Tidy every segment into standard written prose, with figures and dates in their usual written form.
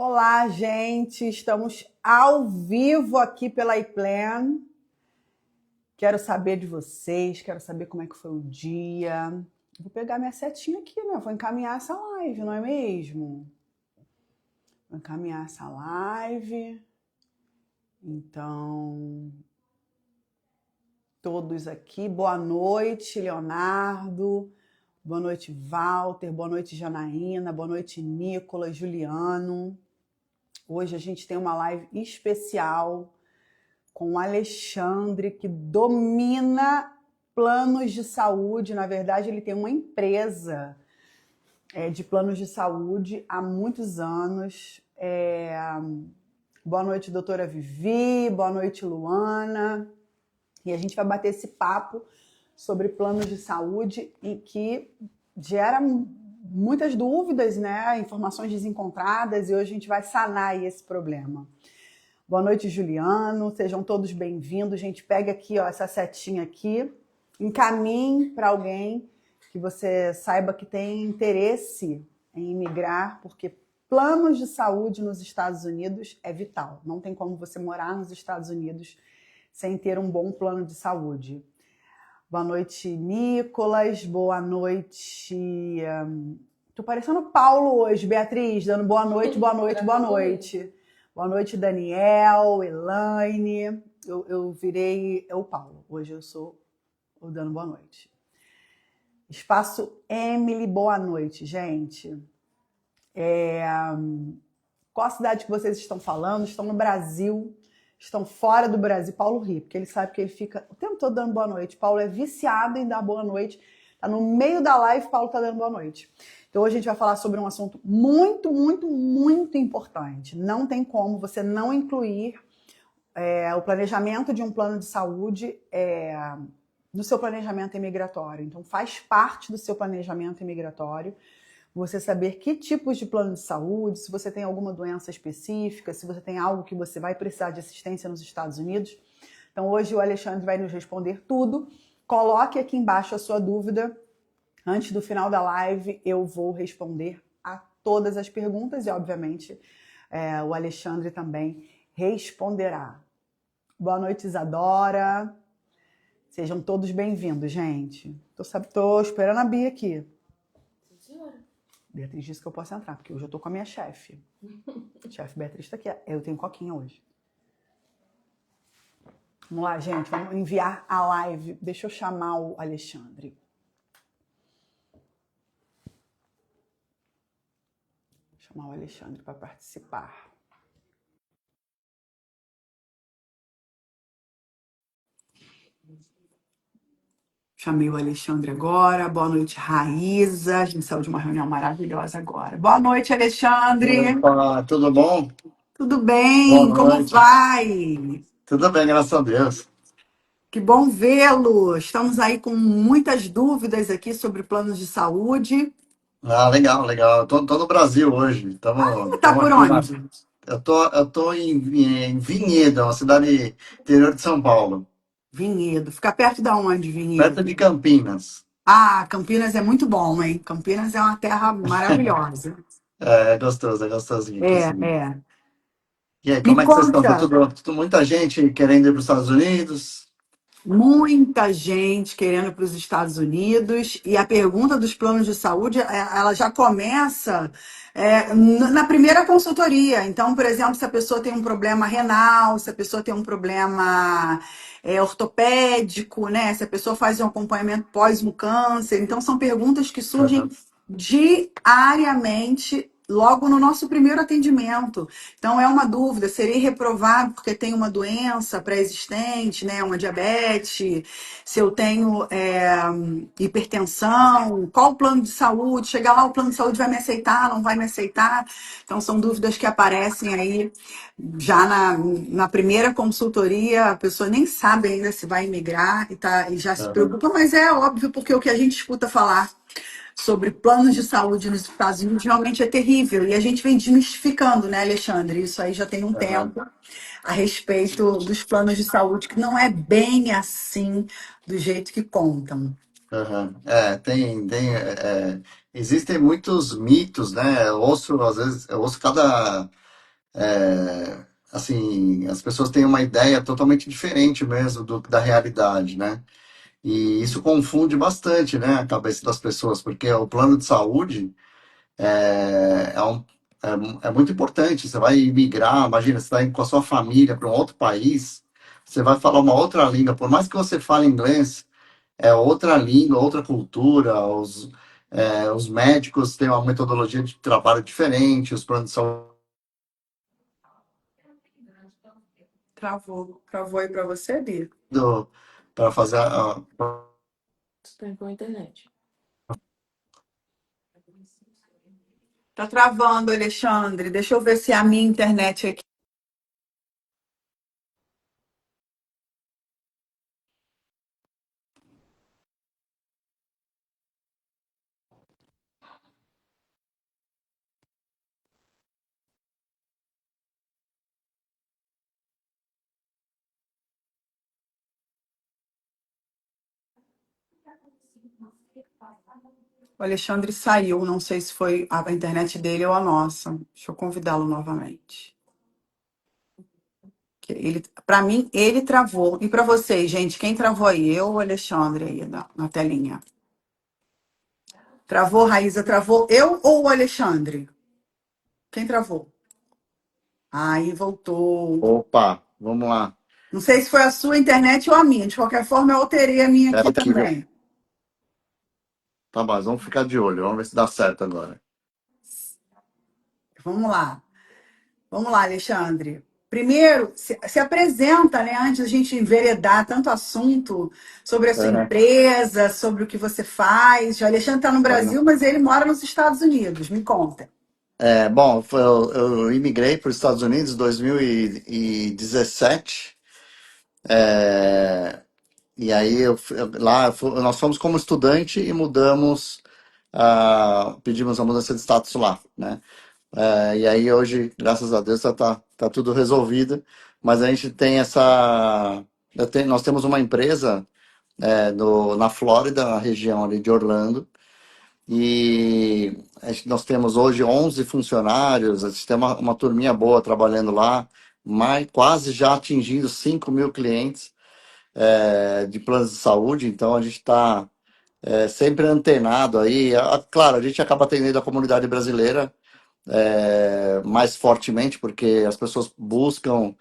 Olá, gente! Estamos ao vivo aqui pela iPlan. Quero saber de vocês, quero saber como é que foi o dia. Vou pegar minha setinha aqui, né? Vou encaminhar essa live, não é mesmo? Vou encaminhar essa live. Então, todos aqui. Boa noite, Leonardo. Boa noite, Walter. Boa noite, Janaína. Boa noite, Nicolas, Juliano. Hoje a gente tem uma live especial com o Alexandre, que domina planos de saúde. Na verdade, ele tem uma empresa de planos de saúde há muitos anos. Boa noite, doutora Vivi. Boa noite, Luana. E a gente vai bater esse papo sobre planos de saúde e que gera muitas dúvidas, né? Informações desencontradas, e hoje a gente vai sanar aí esse problema. Boa noite, Juliano. Sejam todos bem-vindos. Gente, pega aqui, ó, essa setinha aqui, encaminhe para alguém que você saiba que tem interesse em imigrar, porque planos de saúde nos Estados Unidos é vital. Não tem como você morar nos Estados Unidos sem ter um bom plano de saúde. Boa noite, Nicolas. Boa noite. Tô parecendo Paulo hoje, Beatriz, dando boa noite, boa noite, boa noite. Boa noite, Daniel, Elaine. Eu virei o Paulo. Hoje eu sou o dando boa noite. Espaço Emily, boa noite, gente. Qual a cidade que vocês estão falando? Estão no Brasil? Estão fora do Brasil? Paulo ri, porque ele sabe que ele fica o tempo todo dando boa noite. Paulo é viciado em dar boa noite. Tá no meio da live, Paulo tá dando boa noite. Então hoje a gente vai falar sobre um assunto muito, muito, muito importante. Não tem como você não incluir o planejamento de um plano de saúde no seu planejamento imigratório. Então faz parte do seu planejamento imigratório você saber que tipos de plano de saúde, se você tem alguma doença específica, se você tem algo que você vai precisar de assistência nos Estados Unidos. Então hoje o Alexandre vai nos responder tudo. Coloque aqui embaixo a sua dúvida. Antes do final da live eu vou responder a todas as perguntas e, obviamente, o Alexandre também responderá. Boa noite, Isadora. Sejam todos bem-vindos, gente. Tô esperando a Bia aqui. Beatriz disse que eu posso entrar, porque hoje eu tô com a minha chefe. Chefe Beatriz tá aqui. Eu tenho coquinha hoje. Vamos lá, gente. Vamos enviar a live. Deixa eu chamar o Alexandre. Vou chamar o Alexandre para participar. Chamei o Alexandre agora. Boa noite, Raíza. A gente saiu de uma reunião maravilhosa agora. Boa noite, Alexandre. Opa, tudo bom? Tudo Boa bem? Como noite. vai? Tudo bem, graças a Deus. Que bom vê-lo. Estamos aí com muitas dúvidas aqui sobre planos de saúde. Ah, legal, legal. Eu tô no Brasil hoje. Tá Estamos por aqui onde? eu tô em Vinhedo, uma cidade interior de São Paulo, Vinhedo. Fica perto de onde, perto Vinhedo? de Campinas. Ah, Campinas é muito bom, hein? Campinas é uma terra maravilhosa. É gostosinho aqui, É, sim. é. E aí, Me como é que vocês estão? conta. Muita gente querendo ir para os Estados Unidos? Muita gente querendo para os Estados Unidos, e a pergunta dos planos de saúde, ela já começa na primeira consultoria. Então, por exemplo, se a pessoa tem um problema renal, se a pessoa tem um problema ortopédico, né? Se a pessoa faz um acompanhamento pós um câncer. Então, são perguntas que surgem Aham, diariamente. Logo no nosso primeiro atendimento. Então, é uma dúvida: serei reprovado porque tenho uma doença pré-existente, né? Uma diabetes, se eu tenho hipertensão, qual o plano de saúde? Chegar lá, o plano de saúde vai me aceitar, não vai me aceitar? Então, são dúvidas que aparecem aí já na primeira consultoria. A pessoa nem sabe ainda se vai emigrar e já se aham, preocupa, mas é óbvio, porque o que a gente escuta falar sobre planos de saúde nos Estados Unidos realmente é terrível. E a gente vem desmistificando, né, Alexandre? Isso aí já tem um aham, tempo a respeito dos planos de saúde, que não é bem assim do jeito que contam. aham. Existem muitos mitos, né? Às vezes, eu ouço cada Assim, as pessoas têm uma ideia totalmente diferente mesmo da realidade, né? E isso confunde bastante, né, a cabeça das pessoas, porque o plano de saúde é muito importante. Você vai imigrar, imagina, você está indo com a sua família para um outro país, você vai falar uma outra língua, por mais que você fale inglês, é outra língua, outra cultura, os médicos têm uma metodologia de trabalho diferente, os planos de saúde Travou aí para você, Bia? para fazer Tá travando, Alexandre. Deixa eu ver se é a minha internet aqui. O Alexandre saiu, não sei se foi a internet dele ou a nossa. Deixa eu convidá-lo novamente. Para mim, ele travou. E para vocês, gente, quem travou aí? Eu ou o Alexandre aí na telinha? Travou, Raíza, travou eu ou o Alexandre? Quem travou? Aí voltou. Opa, vamos lá. Não sei se foi a sua internet ou a minha. De qualquer forma, eu alterei a minha É aqui aqui, viu? também. Tá bom, vamos ficar de olho, vamos ver se dá certo agora. Vamos lá. Vamos lá, Alexandre. Primeiro, se apresenta, né? Antes da gente enveredar tanto assunto sobre a sua É, empresa, sobre o que você faz. O Alexandre está no vai, não. Brasil, mas ele mora nos Estados Unidos. Me conta. Bom, eu imigrei para os Estados Unidos em 2017. E aí nós fomos como estudante e mudamos, pedimos a mudança de status lá, né? E aí hoje, graças a Deus, tá tudo resolvido. Mas a gente tem nós temos uma empresa na Flórida, na região ali de Orlando. E nós temos hoje 11 funcionários, a gente tem uma turminha boa trabalhando lá, mas quase já atingindo 5.000 clientes de planos de saúde, então a gente está sempre antenado aí. Claro, a gente acaba atendendo a comunidade brasileira mais fortemente, porque as pessoas buscam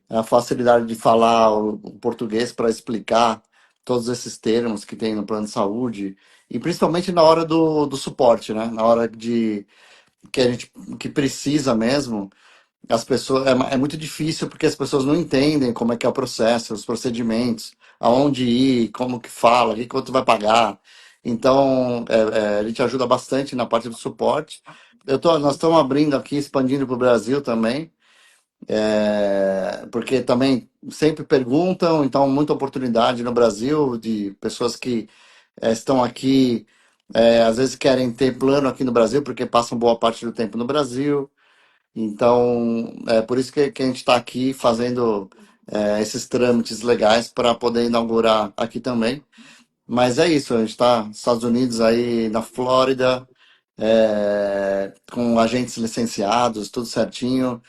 a facilidade de falar o português para explicar todos esses termos que tem no plano de saúde, e principalmente na hora do suporte, né? Na hora que a gente que precisa mesmo, as pessoas é muito difícil porque as pessoas não entendem como é que é o processo, os procedimentos, aonde ir, como que fala, que quanto vai pagar. Então, a gente ajuda bastante na parte do suporte. Nós estamos abrindo aqui, expandindo para o Brasil também, porque também sempre perguntam, então muita oportunidade no Brasil de pessoas que estão aqui, às vezes querem ter plano aqui no Brasil, porque passam boa parte do tempo no Brasil. Então, é por isso que a gente está aqui fazendo esses trâmites legais para poder inaugurar aqui também. Mas é isso, a gente está nos Estados Unidos, aí na Flórida, com agentes licenciados, tudo certinho,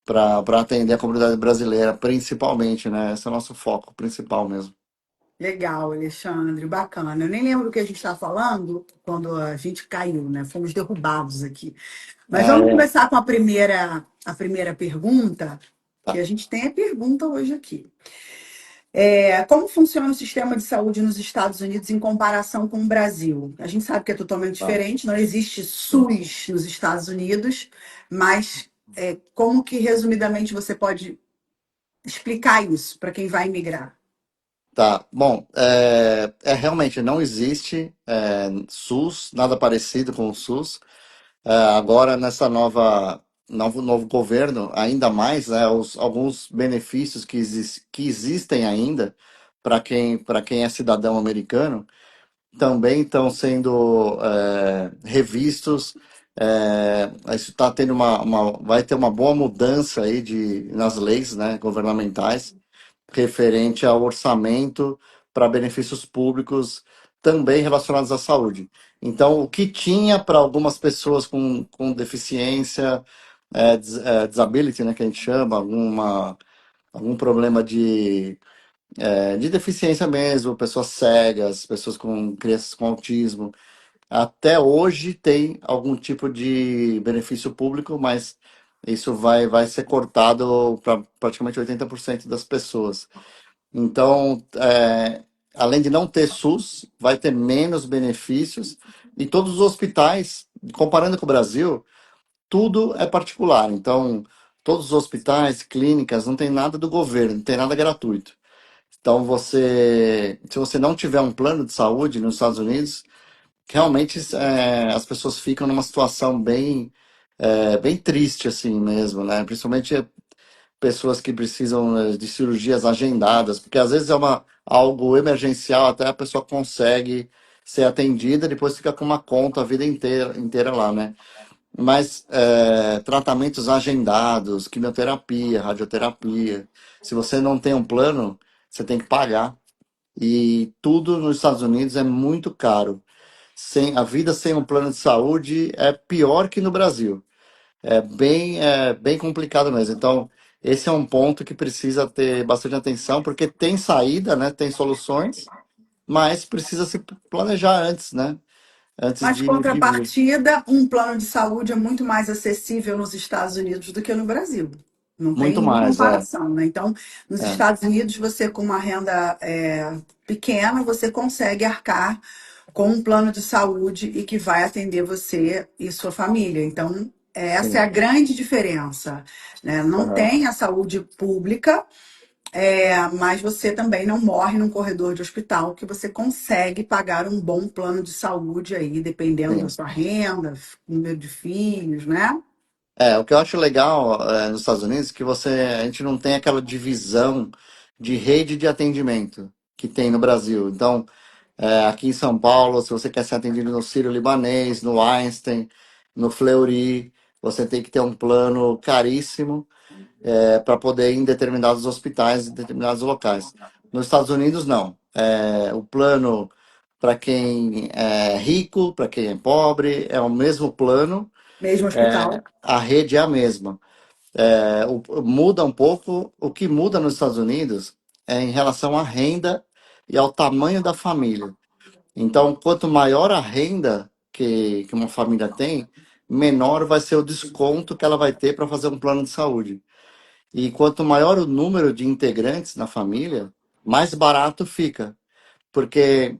para atender a comunidade brasileira, principalmente, né? Esse é o nosso foco principal mesmo. Legal, Alexandre, bacana. Eu nem lembro o que a gente está falando quando a gente caiu, né? Fomos derrubados aqui. Mas Ah, vamos é. começar com a primeira pergunta, que Tá, a gente tem a pergunta hoje aqui. Como funciona o sistema de saúde nos Estados Unidos em comparação com o Brasil? A gente sabe que é totalmente tá. diferente, não existe SUS nos Estados Unidos, mas como que, resumidamente, você pode explicar isso para quem vai imigrar? Tá, bom, realmente não existe SUS, nada parecido com o SUS. Agora, nessa novo governo, ainda mais, né, alguns benefícios que existem ainda para quem é cidadão americano também estão sendo revistos. Isso tá tendo vai ter uma boa mudança aí nas leis, né, governamentais referente ao orçamento para benefícios públicos também relacionados à saúde. Então, o que tinha para algumas pessoas com deficiência, disability, né, que a gente chama, algum problema de deficiência mesmo, pessoas cegas, pessoas com crianças com autismo. Até hoje tem algum tipo de benefício público, mas isso vai ser cortado para praticamente 80% das pessoas. Então, além de não ter SUS, vai ter menos benefícios e todos os hospitais, comparando com o Brasil, tudo é particular. Então, todos os hospitais, clínicas, não tem nada do governo, não tem nada gratuito. Então, se você não tiver um plano de saúde nos Estados Unidos, realmente as pessoas ficam numa situação bem triste assim mesmo, né? Principalmente pessoas que precisam de cirurgias agendadas, porque às vezes é algo emergencial, até a pessoa consegue ser atendida, depois fica com uma conta a vida inteira lá, né? Mas tratamentos agendados, quimioterapia, radioterapia, se você não tem um plano, você tem que pagar. E tudo nos Estados Unidos é muito caro. A vida sem um plano de saúde é pior que no Brasil. É bem complicado mesmo. Então, esse é um ponto que precisa ter bastante atenção, porque tem saída, né? Tem soluções, mas precisa se planejar antes, né? Antes Mas, de vir. contrapartida, um plano de saúde é muito mais acessível nos Estados Unidos do que no Brasil. Não tem Muito nem mais, comparação, né? Então, nos é, Estados Unidos, você com uma renda pequena, você consegue arcar com um plano de saúde e que vai atender você e sua família. Então, essa é a sim. grande diferença, né? Não Aham, tem a saúde pública, mas você também não morre num corredor de hospital, que você consegue pagar um bom plano de saúde aí, dependendo da sim. sua renda, número de filhos, né? O que eu acho legal nos Estados Unidos é que a gente não tem aquela divisão de rede de atendimento que tem no Brasil. Então, aqui em São Paulo, se você quer ser atendido no Sírio-Libanês, no Einstein, no Fleury, você tem que ter um plano caríssimo para poder ir em determinados hospitais, em determinados locais. Nos Estados Unidos, não. O plano para quem é rico, para quem é pobre, é o mesmo plano, Mesmo hospital. a rede é a mesma. Muda um pouco, o que muda nos Estados Unidos é em relação à renda e ao tamanho da família. Então, quanto maior a renda que uma família tem, menor vai ser o desconto que ela vai ter para fazer um plano de saúde. E quanto maior o número de integrantes na família, mais barato fica. Porque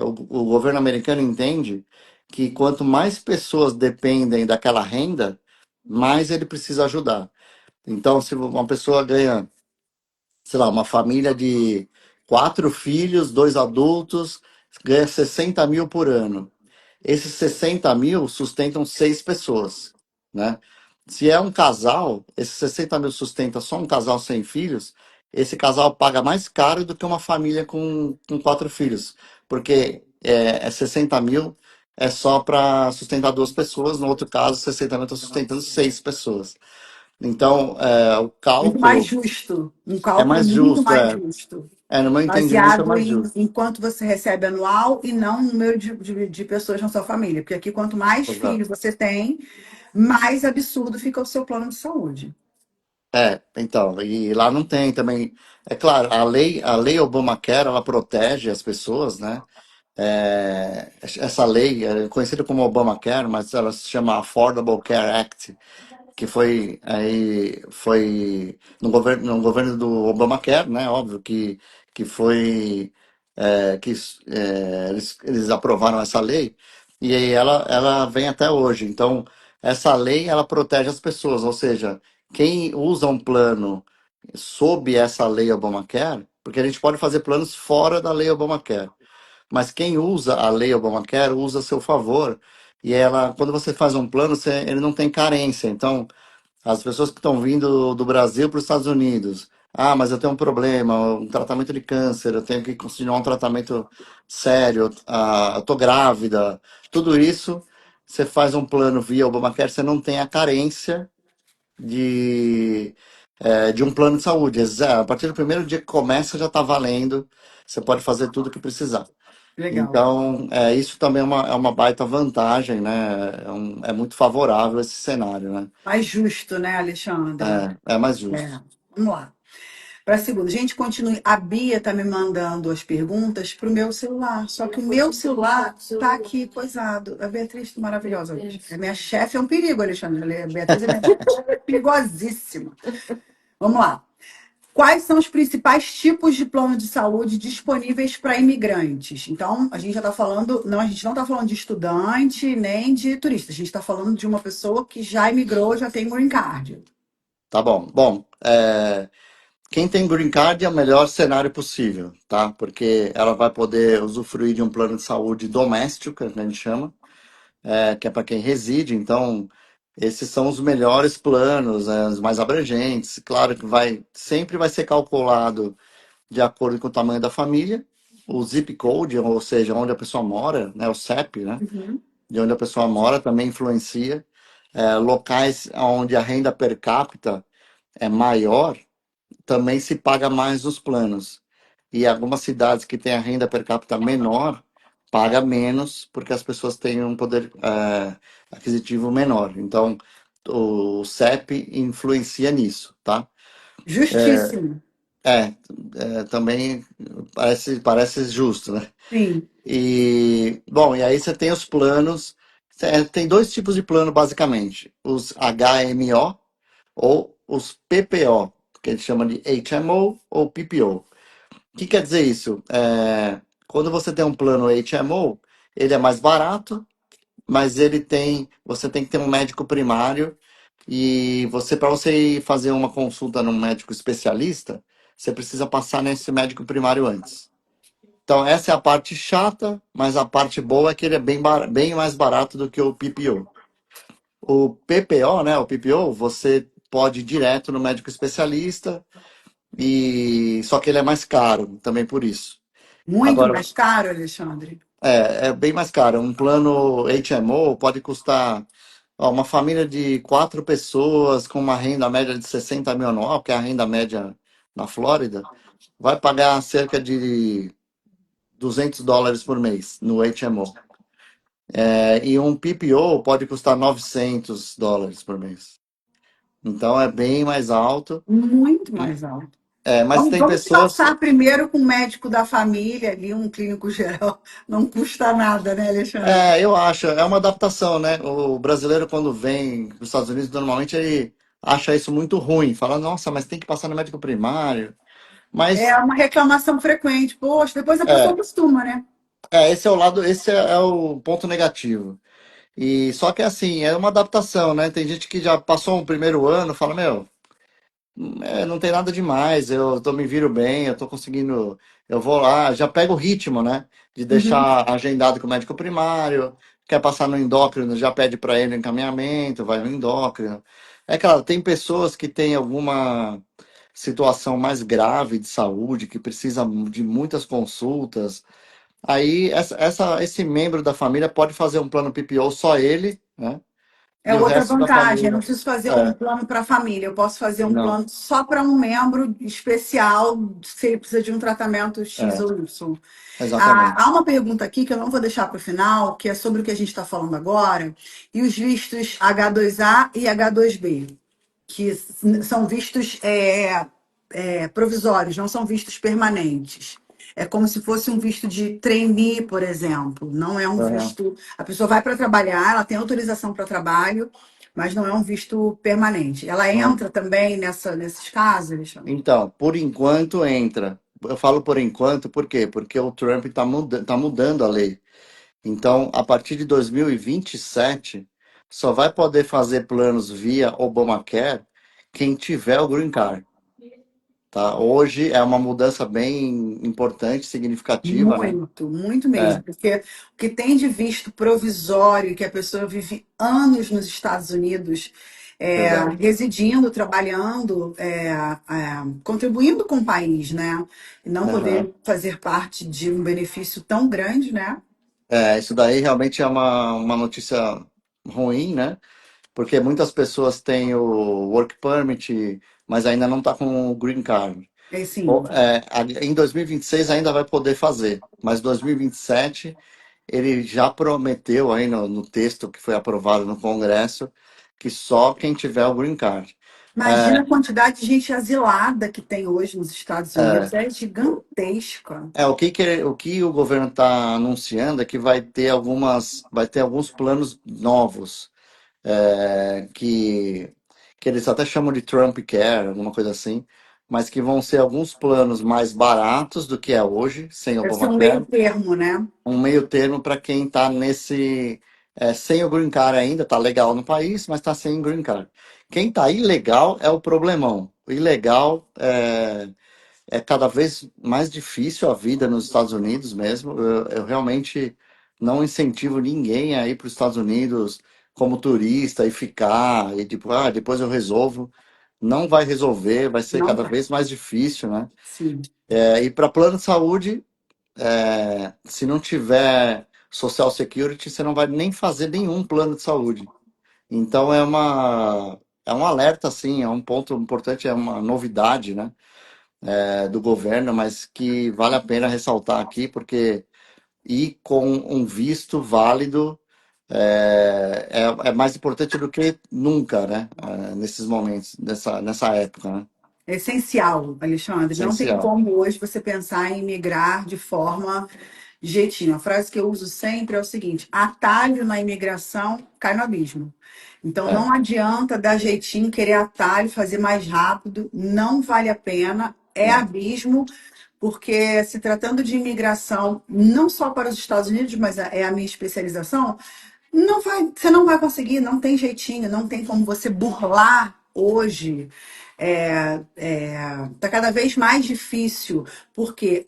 o governo americano entende que quanto mais pessoas dependem daquela renda, mais ele precisa ajudar. Então, se uma pessoa ganha, sei lá, uma família de 4 filhos, 2 adultos, ganha 60 mil por ano. Esses 60 mil sustentam 6 pessoas, né? Se é um casal, esses 60 mil sustenta só um casal sem filhos, esse casal paga mais caro do que uma família com 4 filhos, porque 60 mil é só para sustentar 2 pessoas, no outro caso, 60 mil está sustentando 6 pessoas. Então, o Muito mais cálculo justo. Um é cálculo mais muito justo, mais justo. no meu entendimento é Baseado mais em, justo. em quanto você recebe anual e não no número de pessoas na sua família. Porque aqui, quanto mais filhos Exato. você tem, mais absurdo fica o seu plano de saúde. Então, e lá não tem também. É claro, a lei Obamacare, ela protege as pessoas, né? Essa lei é conhecida como Obamacare, mas ela se chama Affordable Care Act, que foi no governo do Obamacare, né? Óbvio que foi eles aprovaram essa lei e aí ela vem até hoje. Então, essa lei ela protege as pessoas, ou seja, quem usa um plano sob essa lei Obamacare, porque a gente pode fazer planos fora da lei Obamacare. Mas quem usa a lei Obamacare usa a seu favor. E quando você faz um plano, ele não tem carência. Então, as pessoas que estão vindo do Brasil para os Estados Unidos, mas eu tenho um problema, um tratamento de câncer, eu tenho que continuar um tratamento sério, eu estou grávida, tudo isso, você faz um plano via Obamacare, você não tem a carência de, de um plano de saúde. A partir do primeiro dia que começa, já está valendo, você pode fazer tudo o que precisar. Legal. Então, isso também é uma baita vantagem, né? É muito favorável esse cenário, né? Mais justo, né, Alexandre? É mais É. justo. Vamos lá. Para a segunda, gente, continue. A Bia tá me mandando as perguntas pro meu celular. Só que o meu celular tá aqui coisado. A Beatriz tá maravilhosa hoje. A minha chefe é um perigo, Alexandre. A Beatriz é minha chefe, perigosíssima. Vamos lá. Quais são os principais tipos de plano de saúde disponíveis para imigrantes? Então, a gente já está falando, não, a gente não está falando de estudante nem de turista, a gente está falando de uma pessoa que já imigrou, já tem green card. Tá bom. Bom, quem tem green card é o melhor cenário possível, tá? Porque ela vai poder usufruir de um plano de saúde doméstico, que a gente chama, que é para quem reside. Então, esses são os melhores planos, os mais abrangentes. Claro que sempre vai ser calculado de acordo com o tamanho da família, o zip code, ou seja, onde a pessoa mora, né, o CEP, né, Uhum. de onde a pessoa mora também influencia. Locais onde a renda per capita é maior, também se paga mais os planos. E algumas cidades que têm a renda per capita menor, paga menos, porque as pessoas têm um poder aquisitivo menor. Então, o CEP influencia nisso, tá? Justíssimo. É, também parece justo, né? Sim. Bom, e aí você tem os planos. Tem dois tipos de plano, basicamente: os HMO ou os PPO, que a gente chama de HMO ou PPO. O que quer dizer isso? Quando você tem um plano HMO, ele é mais barato, mas você tem que ter um médico primário e para você ir fazer uma consulta num médico especialista, você precisa passar nesse médico primário antes. Então, essa é a parte chata, mas a parte boa é que ele é bem mais barato do que o PPO. O PPO, né? O PPO, você pode ir direto no médico especialista e só que ele é mais caro, também por isso. Muito Agora, mais caro, Alexandre. é bem mais caro. Um plano HMO pode custar uma família de quatro pessoas com uma renda média de 60 mil anual, que é a renda média na Flórida, vai pagar cerca de US$ 200 por mês no HMO. E um PPO pode custar US$ 900 por mês. Então é bem mais alto. Muito mais alto. Mas Vamos, tem vamos pessoas. disfarçar primeiro com o médico da família, ali, um clínico geral. Não custa nada, né, Alexandre? Eu acho, é uma adaptação, né? O brasileiro, quando vem para os Estados Unidos, normalmente ele acha isso muito ruim. Fala, nossa, mas tem que passar no médico primário. É Mas, uma reclamação frequente. Poxa, depois a pessoa é, acostuma, né? esse é o lado, esse é o ponto negativo. E só que assim, é uma adaptação, né? Tem gente que já passou um primeiro ano, fala, meu. Não tem nada demais, eu tô me viro bem, eu tô conseguindo, eu vou lá, já pego o ritmo, né? De Uhum. deixar agendado com o médico primário, quer passar no endócrino, já pede para ele o encaminhamento, vai no endócrino. É claro, tem pessoas que têm alguma situação mais grave de saúde, que precisa de muitas consultas. Aí esse membro da família pode fazer um plano PPO só ele, né? É E o outra resto da vantagem. Eu não família. preciso fazer um É, plano para a família. Eu posso fazer um não, plano só para um membro especial, se ele precisa de um tratamento X é, ou Y. Há exatamente. uma pergunta aqui que eu não vou deixar para o final, que é sobre o que a gente está falando agora, e os vistos H2A e H2B, que são vistos provisórios, não são vistos permanentes. É como se fosse um visto de trainee, por exemplo. Não é um Aham. visto. A pessoa vai para trabalhar, ela tem autorização para trabalho, mas não é um visto permanente. Ela entra também nesses casos, Alexandre? Então, por enquanto entra. Eu falo por enquanto, por quê? Porque o Trump tá mudando a lei. Então, a partir de 2027, só vai poder fazer planos via Obamacare quem tiver o Green Card, tá? Hoje é uma mudança bem importante, significativa, né? Muito, muito mesmo, É, porque o que tem de visto provisório, que a pessoa vive anos nos Estados Unidos, verdade. residindo, trabalhando, contribuindo com o país, né? E não Aham. poder fazer parte de um benefício tão grande, né? Isso daí realmente é uma notícia ruim, né? Porque muitas pessoas têm o work permit, mas ainda não está com o green card. É sim. Em 2026 ainda vai poder fazer, mas 2027 ele já prometeu aí no texto que foi aprovado no Congresso que só quem tiver o green card. Imagina É, a quantidade de gente asilada que tem hoje nos Estados Unidos. É gigantesca. o que o governo está anunciando é que vai ter alguns planos novos, que eles até chamam de Trump Care, alguma coisa assim, mas que vão ser alguns planos mais baratos do que é hoje, sem Deve ser um meio Obamacare, termo, né? um meio termo para quem está sem o green card ainda, está legal no país, mas está sem green card. Quem está ilegal é o problemão. O ilegal é cada vez mais difícil a vida nos Estados Unidos mesmo. Eu realmente não incentivo ninguém a ir para os Estados Unidos como turista e ficar, e tipo, depois eu resolvo. Não vai resolver, vai ser Não cada vai. vez mais difícil, né? Sim. E para plano de saúde, se não tiver Social Security, você não vai nem fazer nenhum plano de saúde. Então é um alerta, assim, é um ponto importante, é uma novidade, né? Do governo, mas que vale a pena ressaltar aqui, porque ir com um visto válido é mais importante do que nunca, né? Nesses momentos, nessa época, né? É essencial, Alexandre. Não tem Essencial. como hoje você pensar em migrar de forma jeitinho. A frase que eu uso sempre é o seguinte: atalho na imigração cai no abismo. Então É, não adianta dar jeitinho, querer atalho, fazer mais rápido, não vale a pena, é não, abismo, porque se tratando de imigração, não só para os Estados Unidos, mas é a minha especialização, não vai, você não vai conseguir, não tem jeitinho, não tem como você burlar hoje. Tá cada vez mais difícil, porque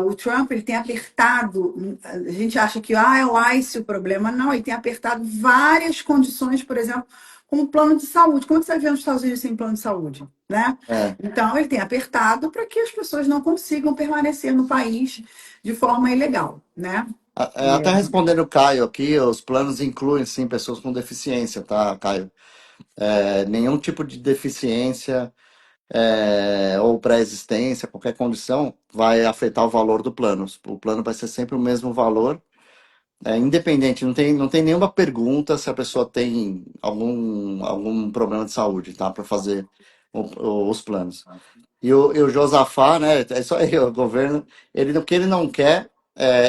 o Trump ele tem apertado. A gente acha que é o ICE o problema, não, ele tem apertado várias condições, por exemplo, como plano de saúde. Como que você vai ver nos Estados Unidos sem plano de saúde, né? é. Então ele tem apertado para que as pessoas não consigam permanecer no país de forma ilegal, né? Até respondendo o Caio aqui, os planos incluem sim pessoas com deficiência, tá, Caio? Nenhum tipo de deficiência ou pré-existência, qualquer condição, vai afetar o valor do plano. O plano vai ser sempre o mesmo valor, independente, não tem nenhuma pergunta se a pessoa tem algum problema de saúde, tá? Para fazer os planos. E o Josafá, né? É isso aí, o governo, o que ele não quer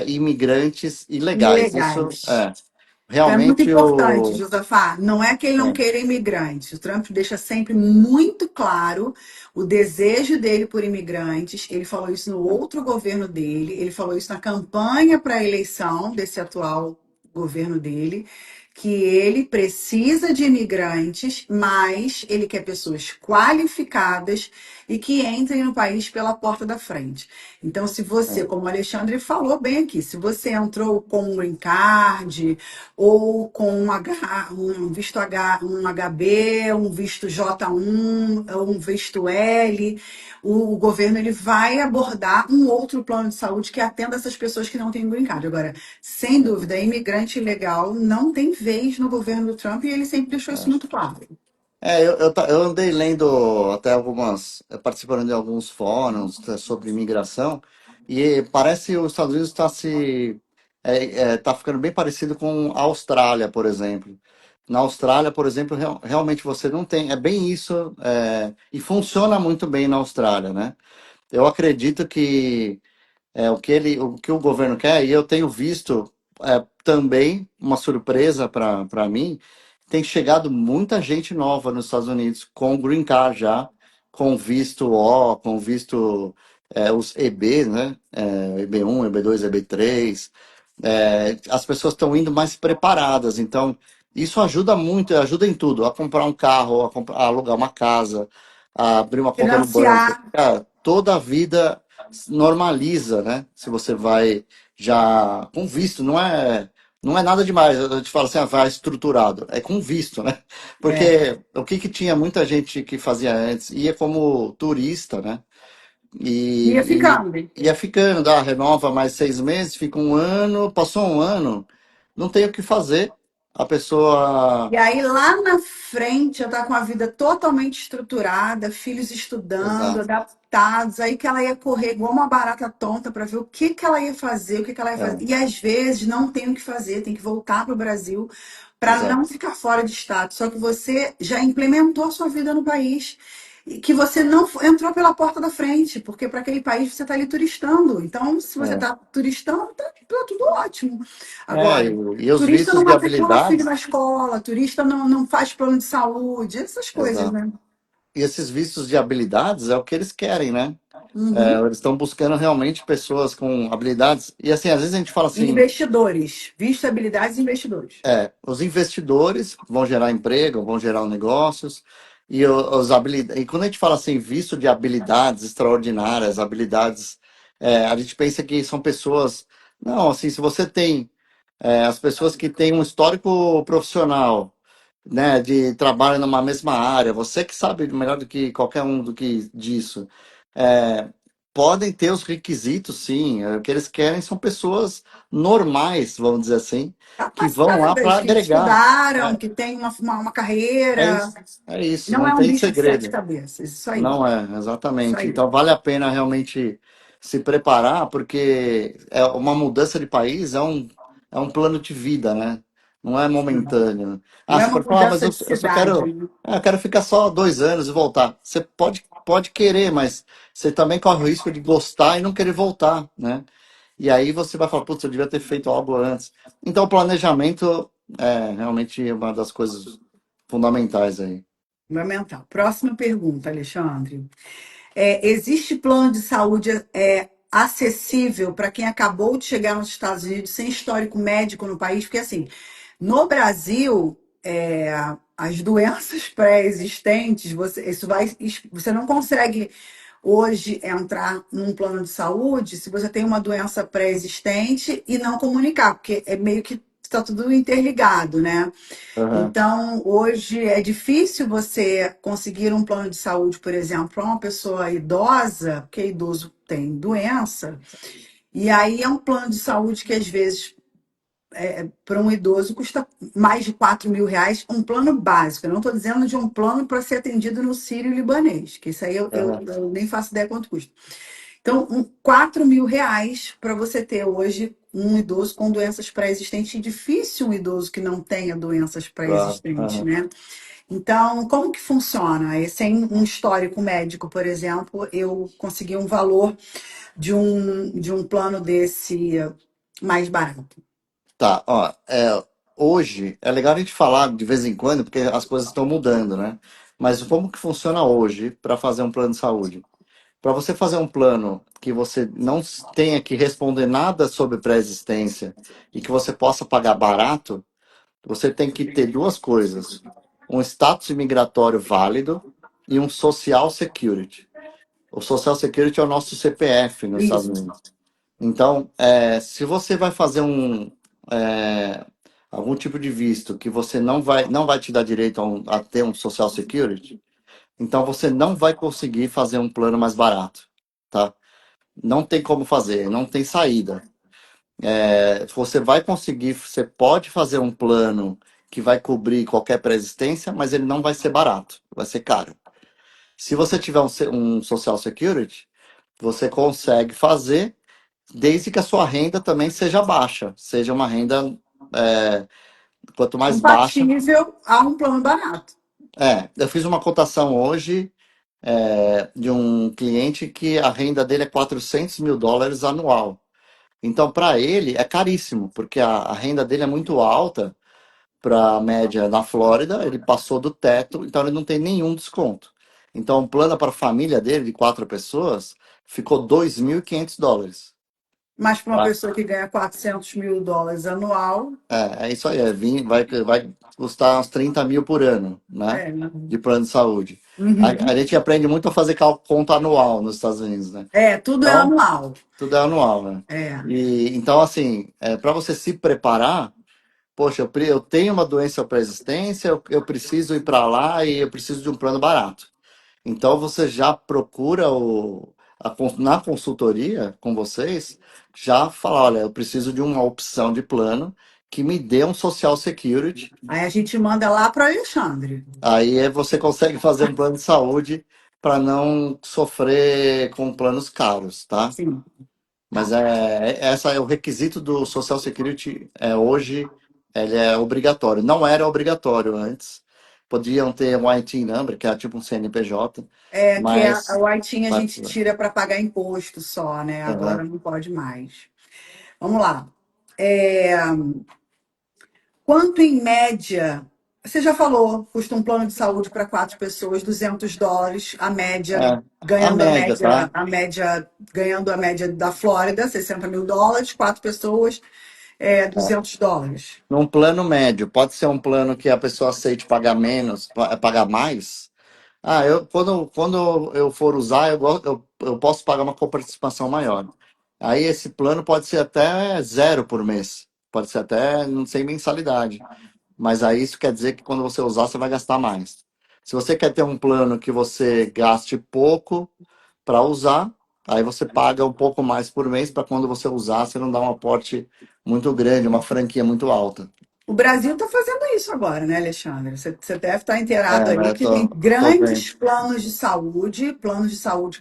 imigrantes ilegais. Isso Ilegais. Então, é muito realmente importante, Josafá. Não é que ele não é, queira imigrantes. O Trump deixa sempre muito claro o desejo dele por imigrantes. Ele falou isso no outro governo dele, ele falou isso na campanha para a eleição desse atual governo dele, que ele precisa de imigrantes, mas ele quer pessoas qualificadas e que entrem no país pela porta da frente. Então, se você, é, como o Alexandre falou bem aqui, se você entrou com um green card, ou com um visto um HB, um visto J1, ou um visto L, o governo ele vai abordar um outro plano de saúde que atenda essas pessoas que não têm green card. Agora, sem dúvida, imigrante ilegal não tem vez no governo do Trump e ele sempre deixou isso é. muito claro. Eu andei lendo até participando de alguns fóruns sobre imigração, e parece que os Estados Unidos tá ficando bem parecido com a Austrália, por exemplo. Na Austrália, por exemplo, realmente você não tem, é bem isso, e funciona muito bem na Austrália, né? Eu acredito que o que o governo quer, e eu tenho visto também uma surpresa para mim, tem chegado muita gente nova nos Estados Unidos com green card já, com visto O, com visto os EB, né? EB1, EB2, EB3. As pessoas estão indo mais preparadas, então isso ajuda muito, ajuda em tudo, a comprar um carro, a alugar uma casa, a abrir uma conta no banco. Financiar. Cara, toda a vida normaliza, né? Se você vai já com visto, não é nada demais. Eu te falo assim, vai estruturado, é com visto, né? É. Porque o que que tinha muita gente que fazia antes, ia como turista, né? Ia E ficando. ia ficando, renova mais 6 meses, fica um ano, passou um ano, não tem o que fazer. a pessoa. E aí, lá na frente, eu estava com a vida totalmente estruturada, filhos estudando, Exato. adaptados, aí que ela ia correr igual uma barata tonta para ver o que que ela ia fazer, o que que ela ia fazer. É, E às vezes não tem o que fazer, tem que voltar para o Brasil para não exato. ficar fora de estado. Só que você já implementou a sua vida no país. E que você não entrou pela porta da frente, porque para aquele país você está ali turistando. Então, se você É. está turistando, tá tudo ótimo. É, Agora, e os turista não vistos de matricula filho habilidades. na escola, turista não faz plano de saúde, essas coisas, Exato. né? E esses vistos de habilidades é o que eles querem, né? É, Uhum. eles estão buscando realmente pessoas com habilidades. E assim, às vezes a gente fala assim, Investidores, visto habilidades e investidores. os investidores vão gerar emprego, vão gerar negócios, e os habilidades. E quando a gente fala assim, visto de habilidades extraordinárias, habilidades, a gente pensa que são pessoas. Não, assim, se você tem as pessoas que têm um histórico profissional, né, de trabalho numa mesma área, você que sabe melhor do que qualquer um do que disso, é, podem ter os requisitos, sim. O que eles querem são pessoas normais, vamos dizer assim, que vão lá para Capacitadas, que agregar. estudaram, É, que têm uma é carreira. isso, é isso, Não não é um tem bicho de sete segredo. cabeças. Isso aí. Não é, Isso exatamente. aí. Então vale a pena realmente se preparar, porque é uma mudança de país é um plano de vida, né? Não é momentâneo. Não Ah, é você uma pode falar, ah, mas mudança de eu só cidade, quero, né? eu quero ficar só 2 anos e voltar. Você pode querer, mas você também corre o risco de gostar e não querer voltar, né? E aí você vai falar, putz, eu devia ter feito algo antes. Então o planejamento é realmente uma das coisas fundamentais aí. Fundamental. Próxima pergunta, Alexandre. Existe plano de saúde acessível para quem acabou de chegar nos Estados Unidos sem histórico médico no país? Porque, assim, no Brasil, as doenças pré-existentes, você não consegue hoje entrar num plano de saúde se você tem uma doença pré-existente e não comunicar, porque é meio que está tudo interligado, né? Aham, Então, hoje é difícil você conseguir um plano de saúde, por exemplo, para uma pessoa idosa, porque idoso tem doença, e aí é um plano de saúde que às vezes para um idoso custa mais de R$ 4.000, um plano básico. Eu não estou dizendo de um plano para ser atendido no Sírio-Libanês, que isso aí aham. eu nem faço ideia quanto custa. Então, R$ 4.000 para você ter hoje um idoso com doenças pré-existentes. E difícil um idoso que não tenha doenças Claro. pré-existentes, Aham. né? Então, como que funciona? Sem um histórico médico, por exemplo, eu consegui um valor de um plano desse mais barato. Tá, ó, hoje é legal a gente falar de vez em quando, porque as coisas estão mudando, né? Mas como que funciona hoje para fazer um plano de saúde? Para você fazer um plano que você não tenha que responder nada sobre pré-existência e que você possa pagar barato, você tem que ter duas coisas: um status imigratório válido e um social security. O social security é o nosso CPF nos Estados Isso. Unidos. Então, se você vai fazer é, algum tipo de visto que você não vai te dar direito a ter um Social Security, então você não vai conseguir fazer um plano mais barato, tá? Não tem como fazer, não tem saída. Você vai conseguir, você pode fazer um plano que vai cobrir qualquer pré-existência, mas ele não vai ser barato, vai ser caro. Se você tiver um Social Security, você consegue fazer desde que a sua renda também seja baixa, seja uma renda, é, quanto mais baixa. Compatível a um plano barato. Eu fiz uma cotação hoje, de um cliente que a renda dele é US$ 400.000 anual. Então, para ele, é caríssimo, porque a renda dele é muito alta para a média na Flórida, ele passou do teto, então ele não tem nenhum desconto. Então, o plano para a família dele, de 4 pessoas, ficou US$ 2.500. Mas para uma pessoa que ganha US$ 400.000 anual, É isso aí, vai custar uns 30 mil por ano, né? é, De plano de saúde. A uhum. gente aprende muito a fazer conta anual nos Estados Unidos, né? Tudo é Então, anual. tudo é anual, né? É. E então, assim, para você se preparar, poxa, eu tenho uma doença pré-existência, eu preciso ir para lá e eu preciso de um plano barato. Então você já procura na consultoria com vocês, já fala, olha, eu preciso de uma opção de plano que me dê um Social Security. Aí a gente manda lá para o Alexandre. Você consegue fazer um plano de saúde para não sofrer com planos caros, tá? Sim, Mas tá. essa é o requisito do Social Security hoje, ele é obrigatório. Não era obrigatório antes. Podiam ter um IT number, que é tipo um CNPJ, É que mas o ITIN a vai gente precisar. tira para pagar imposto só, né? Agora Aham. não pode mais. Vamos lá. É, quanto em média? Você já falou, custa um plano de saúde para 4 pessoas, US$ 200, a média, A média, tá? ganhando a média da Flórida, US$ 60.000, 4 pessoas, US$ 200. Num plano médio, pode ser um plano que a pessoa aceite pagar menos, pagar mais. Quando eu for usar, eu posso pagar uma coparticipação maior. Aí esse plano pode ser até zero por mês. Pode ser até não sei mensalidade. Mas aí isso quer dizer que quando você usar, você vai gastar mais. Se você quer ter um plano que você gaste pouco para usar, aí você paga um pouco mais por mês para quando você usar, você não dá um aporte muito grande, uma franquia muito alta. O Brasil está fazendo isso agora, né, Alexandre? Você deve estar inteirado aí Né? que tem Tô vendo. grandes planos de saúde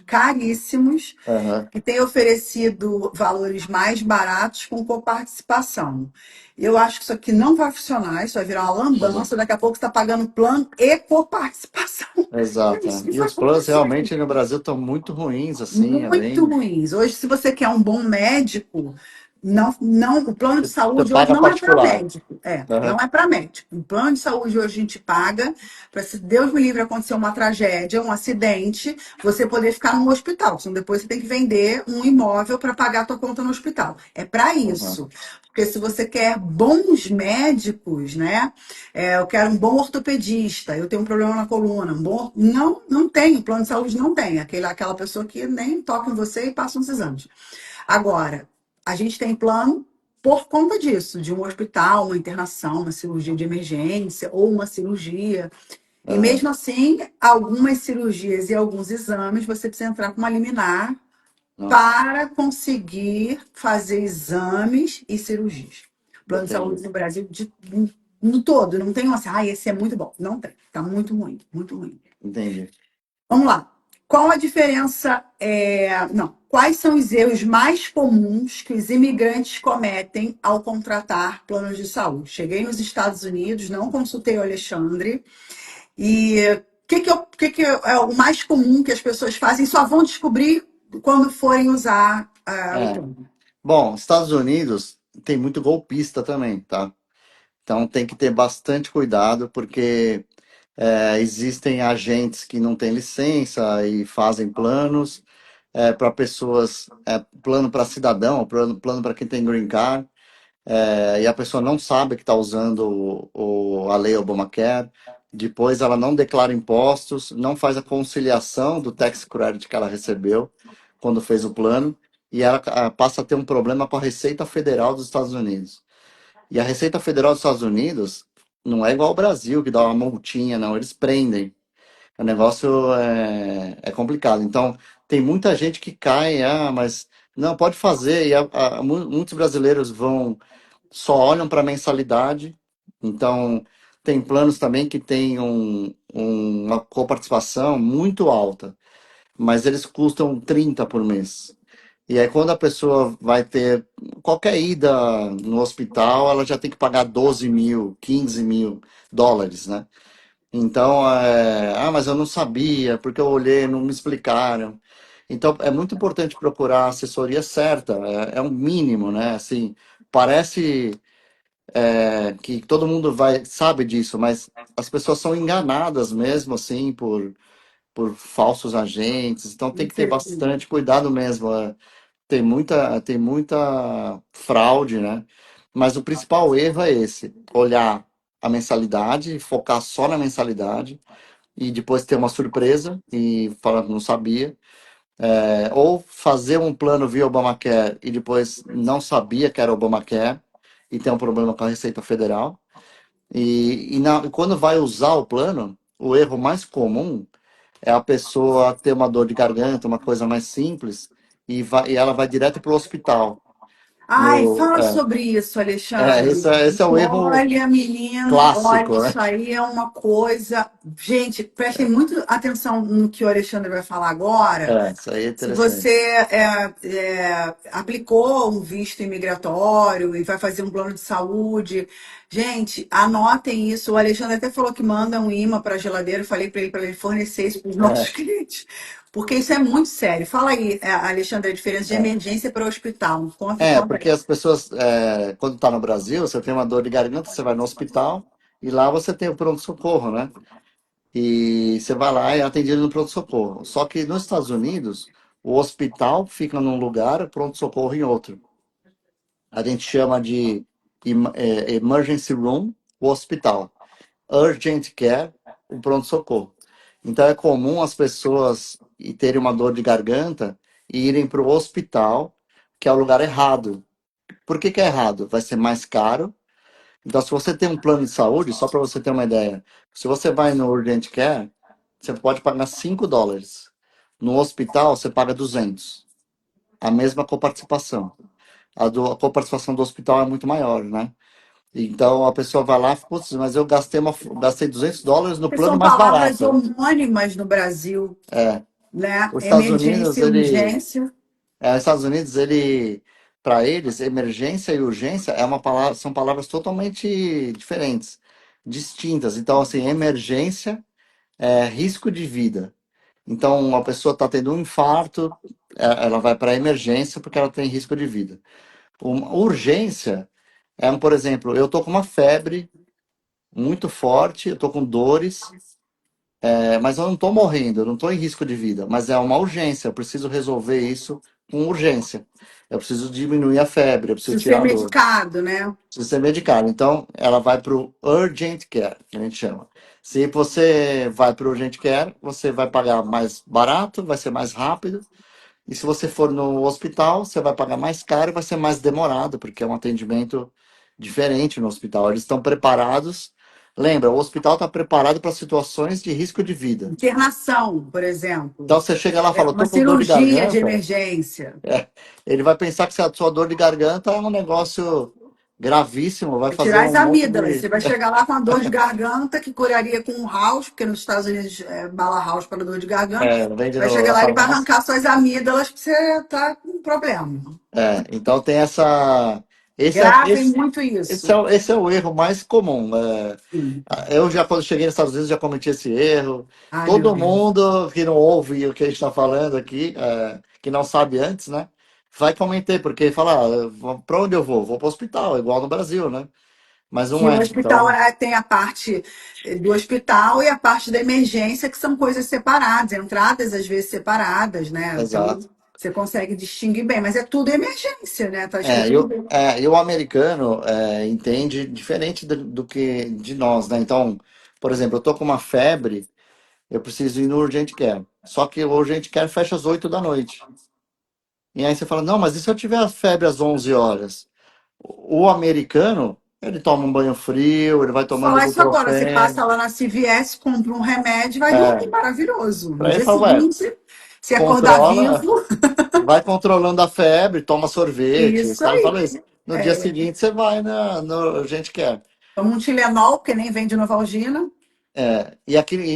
caríssimos, Aham, que têm oferecido valores mais baratos com coparticipação. Eu acho que isso aqui não vai funcionar, isso vai virar uma aham. lambança. Daqui a pouco você está pagando plano e coparticipação. É Exato. isso que E vai os planos acontecer. realmente no Brasil estão muito ruins, assim, é Muito bem. ruins. Hoje, se você quer um bom médico, não, o plano de Você saúde hoje paga não é para particular. médico. Não Aham, é para médico. O plano de saúde hoje a gente paga para, se Deus me livre, acontecer uma tragédia, um acidente, você poder ficar no hospital. Senão depois você tem que vender um imóvel para pagar a tua conta no hospital. É para aham, isso. Porque se você quer bons médicos, né? Eu quero um bom ortopedista, eu tenho um problema na coluna, não tem, o plano de saúde não tem, aquela pessoa que nem toca em você e passa uns exames. Agora, a gente tem plano por conta disso, de um hospital, uma internação, uma cirurgia de emergência ou uma cirurgia. E aham. mesmo assim, algumas cirurgias e alguns exames, você precisa entrar com uma liminar Nossa, para conseguir fazer exames e cirurgias. Plano de saúde entendi, no Brasil no todo, não tem um assim, esse é muito bom. Não tem, tá muito ruim, muito ruim. entendi. Vamos lá. Qual a diferença? Não. Quais são os erros mais comuns que os imigrantes cometem ao contratar planos de saúde? Cheguei nos Estados Unidos, não consultei o Alexandre. E o que é o mais comum que as pessoas fazem? Só vão descobrir quando forem usar o É. plano. Bom, Estados Unidos tem muito golpista também, tá? Então tem que ter bastante cuidado, porque existem agentes que não têm licença e fazem planos para pessoas, plano para cidadão, plano para quem tem green card, e a pessoa não sabe que está usando a lei Obamacare. Depois ela não declara impostos, não faz a conciliação do tax credit que ela recebeu quando fez o plano, e ela passa a ter um problema com a Receita Federal dos Estados Unidos. E a Receita Federal dos Estados Unidos não é igual ao Brasil, que dá uma multinha, não, eles prendem. O negócio é complicado. Então, tem muita gente que cai, mas não, pode fazer. E muitos brasileiros só olham para a mensalidade. Então, tem planos também que têm uma coparticipação muito alta, mas eles custam 30 por mês. E aí, quando a pessoa vai ter qualquer ida no hospital, ela já tem que pagar 12 mil, 15 mil dólares, né? Então, mas eu não sabia, porque eu olhei, não me explicaram. Então, é muito importante procurar a assessoria certa, é um mínimo, né? Assim, parece que todo mundo sabe disso, mas as pessoas são enganadas mesmo, assim, por falsos agentes. Então, tem que ter Infelizmente. bastante cuidado mesmo. Tem muita fraude, né? Mas o principal erro é esse: olhar a mensalidade, focar só na mensalidade e depois ter uma surpresa e falar que não sabia. Ou fazer um plano via Obamacare e depois não sabia que era Obamacare e tem um problema com a Receita Federal. Quando vai usar o plano, o erro mais comum é a pessoa ter uma dor de garganta, uma coisa mais simples, e ela vai direto para o hospital. Ai, No, fala sobre isso, esse, Alexandre. esse é o erro Olha, menino, olha, clássico, né? isso aí é uma coisa. Gente, prestem muito atenção no que o Alexandre vai falar agora. Isso aí é Se você interessante. aplicou um visto imigratório e vai fazer um plano de saúde, gente, anotem isso. O Alexandre até falou que manda um imã para a geladeira. Eu falei para ele fornecer isso para os nossos É, clientes, porque isso é muito sério. Fala aí, Alexandre, a diferença de é. emergência para o hospital. Conta Porque aí. as pessoas, quando está no Brasil, você tem uma dor de garganta, você vai no hospital e lá você tem o pronto-socorro, né? E você vai lá e é atendido no pronto-socorro. Só que nos Estados Unidos, o hospital fica num lugar, o pronto-socorro em outro. A gente chama de emergency room, o hospital. Urgent care, o pronto-socorro. Então é comum as pessoas terem uma dor de garganta e irem para o hospital, que é o lugar errado. Por que que é errado? Vai ser mais caro. Então, se você tem um plano de saúde, só para você ter uma ideia, se você vai no Urgent Care, você pode pagar US$ 5. No hospital, você paga 200. A mesma coparticipação. A coparticipação do hospital é muito maior, né? Então, a pessoa vai lá e fala, putz, mas eu gastei US$ 200 no Porque plano são mais palavras barato. homônimas no Brasil, É, né? os Estados Unidos, Emergência e urgência. os Estados Unidos, para eles, emergência e urgência são palavras totalmente diferentes, distintas. Então, assim, emergência é risco de vida. Então, uma pessoa está tendo um infarto, ela vai para a emergência porque ela tem risco de vida. Uma urgência por exemplo, eu estou com uma febre muito forte, eu estou com dores, mas eu não estou morrendo, eu não estou em risco de vida, mas é uma urgência, eu preciso resolver isso com urgência. Eu preciso diminuir a febre, eu preciso Preciso ser tirar a dor, medicado, né? preciso ser medicado. Então, ela vai para o urgent care, que a gente chama. Se você vai para o urgent care, você vai pagar mais barato, vai ser mais rápido. E se você for no hospital, você vai pagar mais caro e vai ser mais demorado, porque é um atendimento diferente no hospital. Eles estão preparados. Lembra, o hospital está preparado para situações de risco de vida. Internação, por exemplo. Então você chega lá e fala, Uma tô com dor de cirurgia de garganta. emergência. Ele vai pensar que se a sua dor de garganta é um negócio gravíssimo, vai É fazer tirar as um monte amígdalas. de. Você vai chegar lá com uma dor de garganta que curaria com um house, porque nos Estados Unidos é bala house para dor de garganta. Vende Vai chegar na lá e ele vai farmácia. arrancar suas amígdalas porque você tá com problema. Então tem essa. Esse é, Gravem esse, muito esse, isso. é, esse é o erro mais comum. Sim. Eu já, quando cheguei nos Estados Unidos, já cometi esse erro. Ai, meu Todo Deus. mundo que não ouve o que a gente está falando aqui, que não sabe antes, né? Vai comentar, porque fala, para onde eu vou? Vou para o hospital, igual no Brasil, né? Mas Que não o é. hospital Então, tem a parte do hospital e a parte da emergência, que são coisas separadas, entradas às vezes separadas, né? Então exato. você consegue distinguir bem, mas é tudo emergência, né? Tá É, escrito eu, tudo. é, e o americano entende diferente do que de nós, né? Então, por exemplo, eu tô com uma febre, eu preciso ir no Urgent Care. Só que o Urgent Care fecha às 8 da noite. E aí você fala, não, mas e se eu tiver a febre às 11 horas? O americano, ele toma um banho frio, ele vai Vou tomando falar isso agora. Você ibuprofeno. passa lá na CVS, compra um remédio e vai dormir É, maravilhoso. No aí ele dia fala, ué, seguinte, se acordar controla, vivo, vai controlando a febre, toma sorvete. Os isso caras aí. falam isso. No dia É, seguinte você vai no Urgent Care. toma um Tilenol, porque nem vende Novalgina.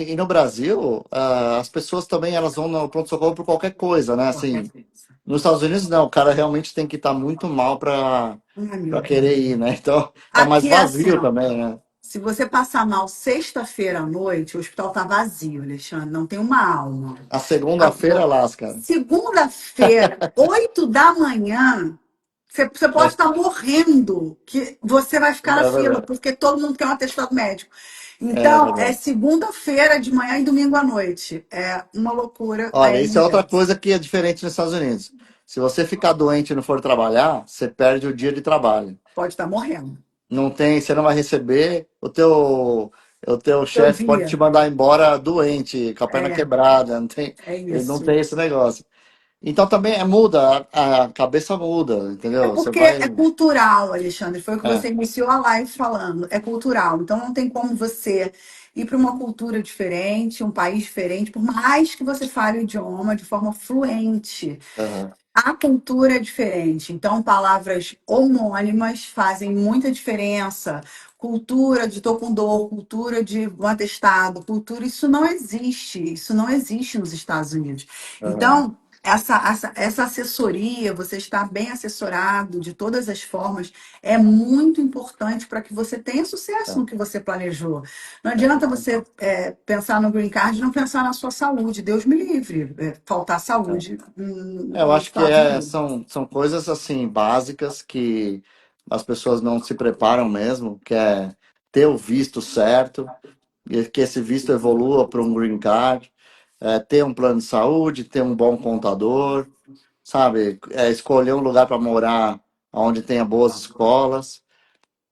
E no Brasil, as pessoas também elas vão no pronto-socorro por qualquer coisa, né? Qualquer Assim, coisa. nos Estados Unidos não, o cara realmente tem que estar muito mal para Ai, meu para querer Deus. ir, né? Então é mais Aqui é assim, vazio ó. também, né? Se você passar mal sexta-feira à noite, o hospital tá vazio, Alexandre, não tem uma alma. A segunda-feira Agora, lasca. segunda-feira, 8 da manhã, você pode É, estar morrendo, que você vai ficar na é fila, verdade. porque todo mundo quer um atestado médico. É Então, é verdade. segunda-feira de manhã e domingo à noite. É uma loucura a Olha, isso é outra emergência. coisa que é diferente nos Estados Unidos. Se você ficar doente e não for trabalhar, você perde o dia de trabalho. Pode estar morrendo. Não tem, você não vai receber, o teu Eu chefe pode te via. mandar embora doente, com a perna É, quebrada, não tem, é ele não isso. tem esse negócio. Então também muda, a cabeça muda, É entendeu? Você porque vai. é cultural, Alexandre. Foi o que É, você iniciou a live falando. É cultural. Então não tem como você ir para uma cultura diferente, um país diferente, por mais que você fale o idioma de forma fluente. aham. A cultura é diferente, então palavras homônimas fazem muita diferença. Cultura de tô com dor, cultura de um atestado, cultura, isso não existe nos Estados Unidos. Aham, Então, essa assessoria, você estar bem assessorado de todas as formas, é muito importante para que você tenha sucesso é, no que você planejou. Não é adianta verdade. você pensar no green card e não pensar na sua saúde. Deus me livre, faltar saúde Eu nos acho que Estados Unidos. são coisas assim básicas que as pessoas não se preparam mesmo, que é ter o visto certo, e que esse visto evolua para um green card, ter um plano de saúde, ter um bom contador, sabe? Escolher um lugar para morar onde tenha boas escolas.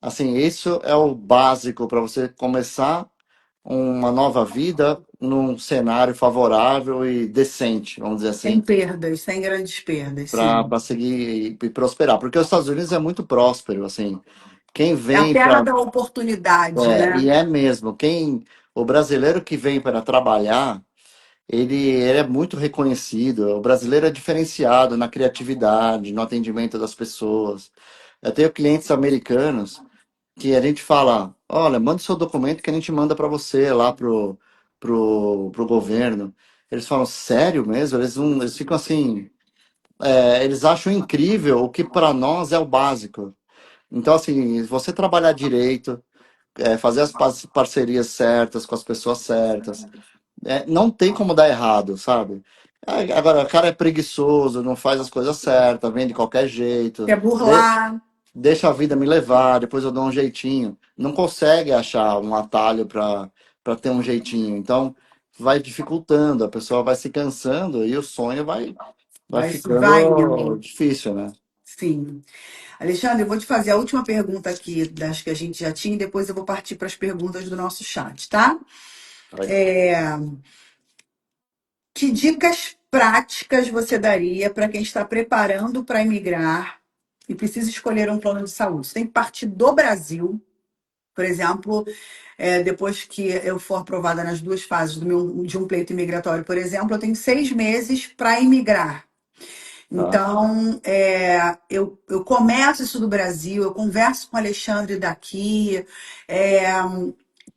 Assim, isso é o básico para você começar uma nova vida num cenário favorável e decente, vamos dizer Sem assim, perdas, sem grandes perdas, sim. para seguir e prosperar. Porque os Estados Unidos é muito próspero, assim. Quem É a vem terra para. da oportunidade, E né? é mesmo, o brasileiro que vem para trabalhar, ele é muito reconhecido. O brasileiro é diferenciado na criatividade, no atendimento das pessoas. Eu tenho clientes americanos que a gente fala, olha, manda o seu documento que a gente manda para você lá pro governo. Eles falam, sério mesmo? Eles ficam assim, eles acham incrível o que para nós é o básico. Então, assim, se você trabalhar direito, fazer as parcerias certas com as pessoas certas, não tem como dar errado, sabe? Agora, o cara é preguiçoso, não faz as coisas certas, vem de qualquer jeito, Quer burlar. deixa a vida me levar, depois eu dou um jeitinho. Não consegue achar um atalho para ter um jeitinho. Então, vai dificultando, a pessoa vai se cansando e o sonho vai Vai se vai ficando indo. difícil, né? Sim. Alexandre, eu vou te fazer a última pergunta aqui, das que a gente já tinha, e depois eu vou partir para as perguntas do nosso chat, tá? Que dicas práticas você daria para quem está preparando para emigrar e precisa escolher um plano de saúde? Você tem que partir do Brasil, por exemplo, depois que eu for aprovada nas duas fases de um pleito imigratório, por exemplo, eu tenho 6 meses para imigrar. Tá. Então, eu começo isso do Brasil, eu converso com o Alexandre daqui. é,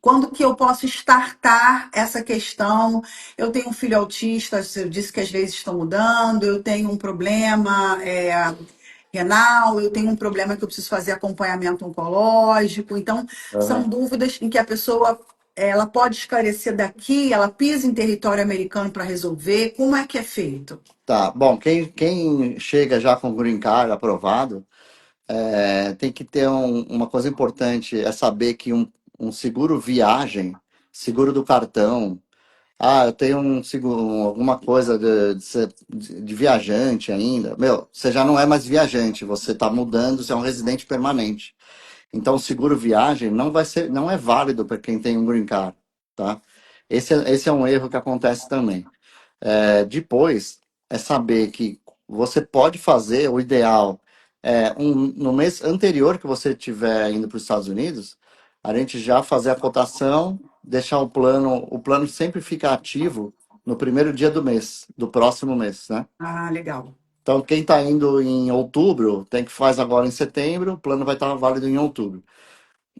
Quando que eu posso startar essa questão? Eu tenho um filho autista, eu disse que as leis estão mudando, eu tenho um problema renal, eu tenho um problema que eu preciso fazer acompanhamento oncológico. Então, são Aham. dúvidas em que a pessoa ela pode esclarecer daqui, ela pisa em território americano para resolver. Como é que é feito? Tá. Bom, quem chega já com o Green Card aprovado, tem que ter uma coisa importante, é saber que um seguro viagem, seguro do cartão, eu tenho um seguro, alguma coisa de viajante ainda. Meu, você já não é mais viajante, você está mudando, você é um residente permanente. Então, o seguro viagem não é válido para quem tem um green card, tá? Esse é um erro que acontece também. Depois, é saber que você pode fazer, o ideal, no mês anterior que você estiver indo para os Estados Unidos, a gente já fazer a cotação, deixar o plano sempre fica ativo no primeiro dia do mês, do próximo mês, né? Ah, legal. Então, quem está indo em outubro, tem que faz agora em setembro, o plano vai estar válido em outubro.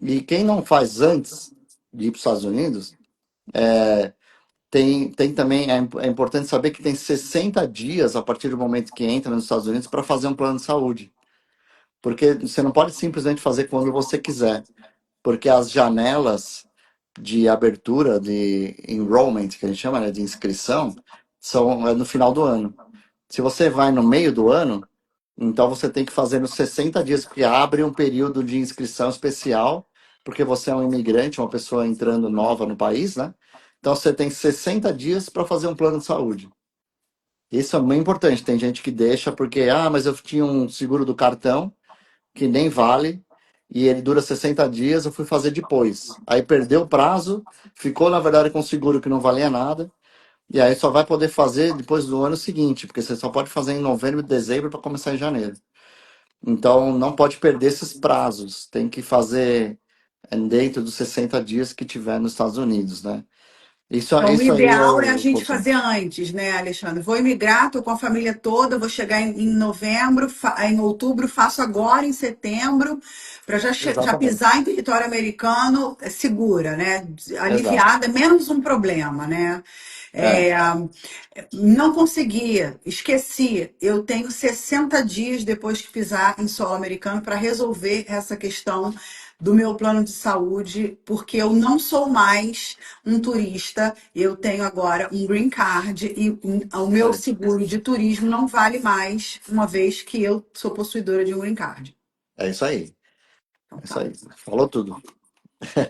E quem não faz antes de ir para os Estados Unidos, tem também, é importante saber que tem 60 dias a partir do momento que entra nos Estados Unidos para fazer um plano de saúde. Porque você não pode simplesmente fazer quando você quiser. Porque as janelas de abertura, de enrollment, que a gente chama, né, de inscrição, é no final do ano. Se você vai no meio do ano, então você tem que fazer nos 60 dias, porque abre um período de inscrição especial, porque você é um imigrante, uma pessoa entrando nova no país, né? Então você tem 60 dias para fazer um plano de saúde. Isso é muito importante. Tem gente que deixa porque, mas eu tinha um seguro do cartão que nem vale e ele dura 60 dias, eu fui fazer depois. Aí perdeu o prazo, ficou na verdade com um seguro que não valia nada. E aí só vai poder fazer depois do ano seguinte, porque você só pode fazer em novembro e dezembro para começar em janeiro. Então, não pode perder esses prazos. Tem que fazer dentro dos 60 dias que tiver nos Estados Unidos, né? Então, o isso aí é ideal é a o gente importante. fazer antes, né, Alexandre? Vou imigrar, estou com a família toda, vou chegar em novembro, em outubro, faço agora em setembro, para já Exatamente. pisar em território americano segura, né? Exato. Aliviada, menos um problema, né? É, É, não conseguia, esqueci. Eu tenho 60 dias depois que pisar em solo americano para resolver essa questão do meu plano de saúde, porque eu não sou mais um turista, eu tenho agora um green card e o isso meu aí. seguro de turismo não vale mais, uma vez que eu sou possuidora de um green card. É isso aí. Então É isso tá. aí. Falou tudo.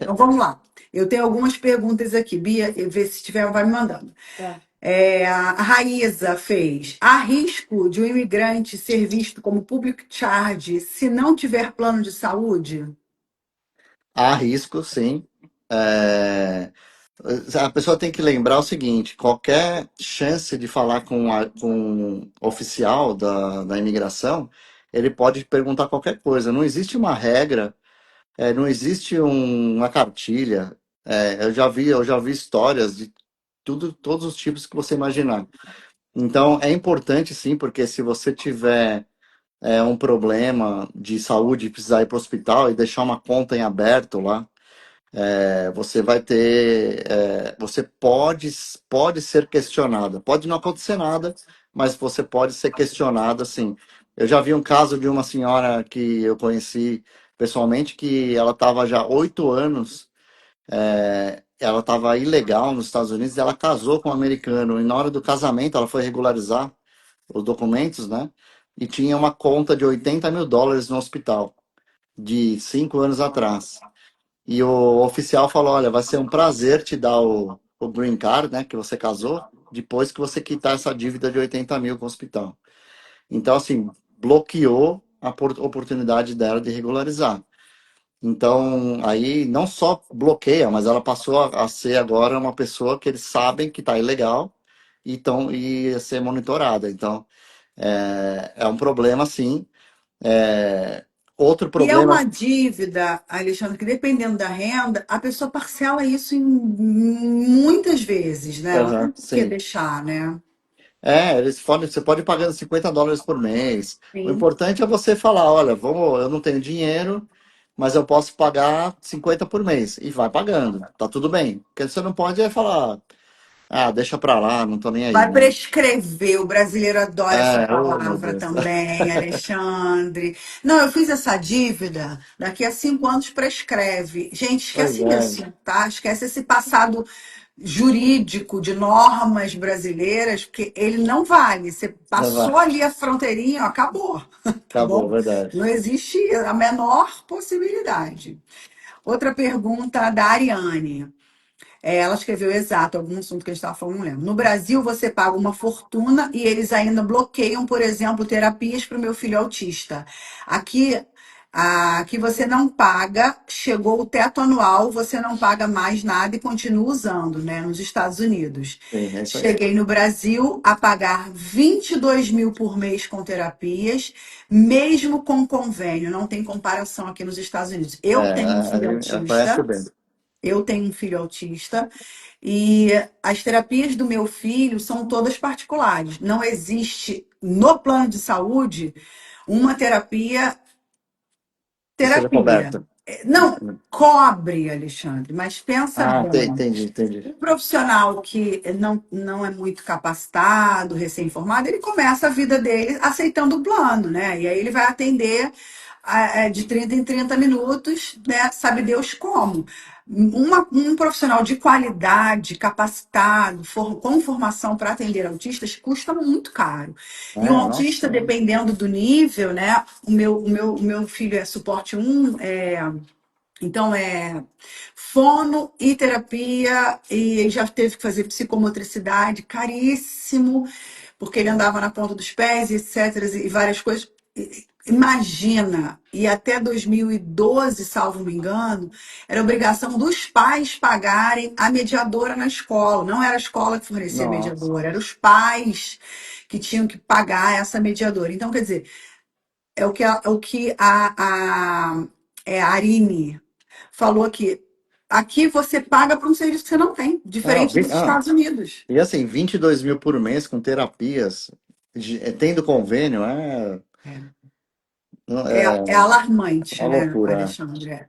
Então vamos lá. Eu tenho algumas perguntas aqui. Bia, vê se tiver, vai me mandando. A Raíza fez. Há risco de um imigrante ser visto como public charge se não tiver plano de saúde? Há risco, sim. É, a pessoa tem que lembrar o seguinte: qualquer chance de falar com um oficial da imigração, ele pode perguntar qualquer coisa. Não existe uma regra, não existe uma cartilha. Eu já vi histórias de todos os tipos que você imaginar. Então, é importante sim, porque se você tiver um problema de saúde, precisar ir para o hospital e deixar uma conta em aberto lá, você vai ter, você pode ser questionada. Pode não acontecer nada, mas você pode ser questionada, assim. Eu já vi um caso de uma senhora que eu conheci pessoalmente, que ela estava já 8 anos, ela estava ilegal nos Estados Unidos, e ela casou com um americano, e na hora do casamento ela foi regularizar os documentos, né? E tinha uma conta de US$ 80.000 no hospital, de 5 anos atrás. E o oficial falou: olha, vai ser um prazer te dar o green card, né, que você casou, depois que você quitar essa dívida de 80.000 com o hospital. Então, assim, bloqueou a oportunidade dela de regularizar. Então, aí não só bloqueia, mas ela passou a ser agora uma pessoa que eles sabem que está ilegal e a ser monitorada. Então, é um problema, sim. É, outro E é problema. uma dívida, Alexandre, que dependendo da renda, a pessoa parcela isso em muitas vezes, né? Ela não Aham, tem por que sim. deixar, né? Você pode ir pagando US$ 50 por mês. O Sim. importante é você falar, olha, eu não tenho dinheiro, mas eu posso pagar 50 por mês. E vai pagando, tá tudo bem. O que você não pode é falar, ah, deixa pra lá, não tô nem aí, Vai né? prescrever, o brasileiro adora essa Oh meu palavra Deus. também, Alexandre. Não, eu fiz essa dívida, daqui a 5 anos prescreve. Gente, Pois esquece é, isso, tá? Esquece esse passado jurídico de normas brasileiras, porque ele não vale. Você passou ali a fronteirinha, ó, acabou, tá acabou, bom? verdade. Não existe a menor possibilidade. Outra pergunta da Ariane. Ela escreveu exato algum assunto que a gente estava falando, não lembro. No Brasil, você paga uma fortuna e eles ainda bloqueiam, por exemplo, terapias para o meu filho autista. Aqui, aqui você não paga, chegou o teto anual, você não paga mais nada e continua usando, né? Nos Estados Unidos. Sim, é isso aí. Cheguei no Brasil a pagar 22.000 por mês com terapias, mesmo com convênio. Não tem comparação aqui nos Estados Unidos. Eu tenho um filho Conhece autista. bem. Eu tenho um filho autista e as terapias do meu filho são todas particulares. Não existe no plano de saúde uma Que seja terapia. coberta. Não cobre, Alexandre, mas pensa Ah, bem. entendi, entendi. Um profissional que não é muito capacitado, recém-formado, ele começa a vida dele aceitando o plano, né? E aí ele vai atender de 30 em 30 minutos, né? Sabe Deus como. Um profissional de qualidade, capacitado, com formação para atender autistas, custa muito caro. E um autista, Nossa. dependendo do nível, né? O meu filho é suporte 1, então, fono e terapia, e já teve que fazer psicomotricidade, caríssimo, porque ele andava na ponta dos pés, etc., e várias coisas. Imagina, e até 2012, salvo me engano, era obrigação dos pais pagarem a mediadora na escola. Não era a escola que fornecia a Nossa. mediadora, eram os pais que tinham que pagar essa mediadora. Então, quer dizer, é o que a Arine falou aqui. Aqui você paga por um serviço que você não tem, Ah, diferente dos ah, Estados Unidos. e assim, 22 mil por mês com terapias, tendo convênio, É, é é alarmante, uma né, loucura. Alexandre?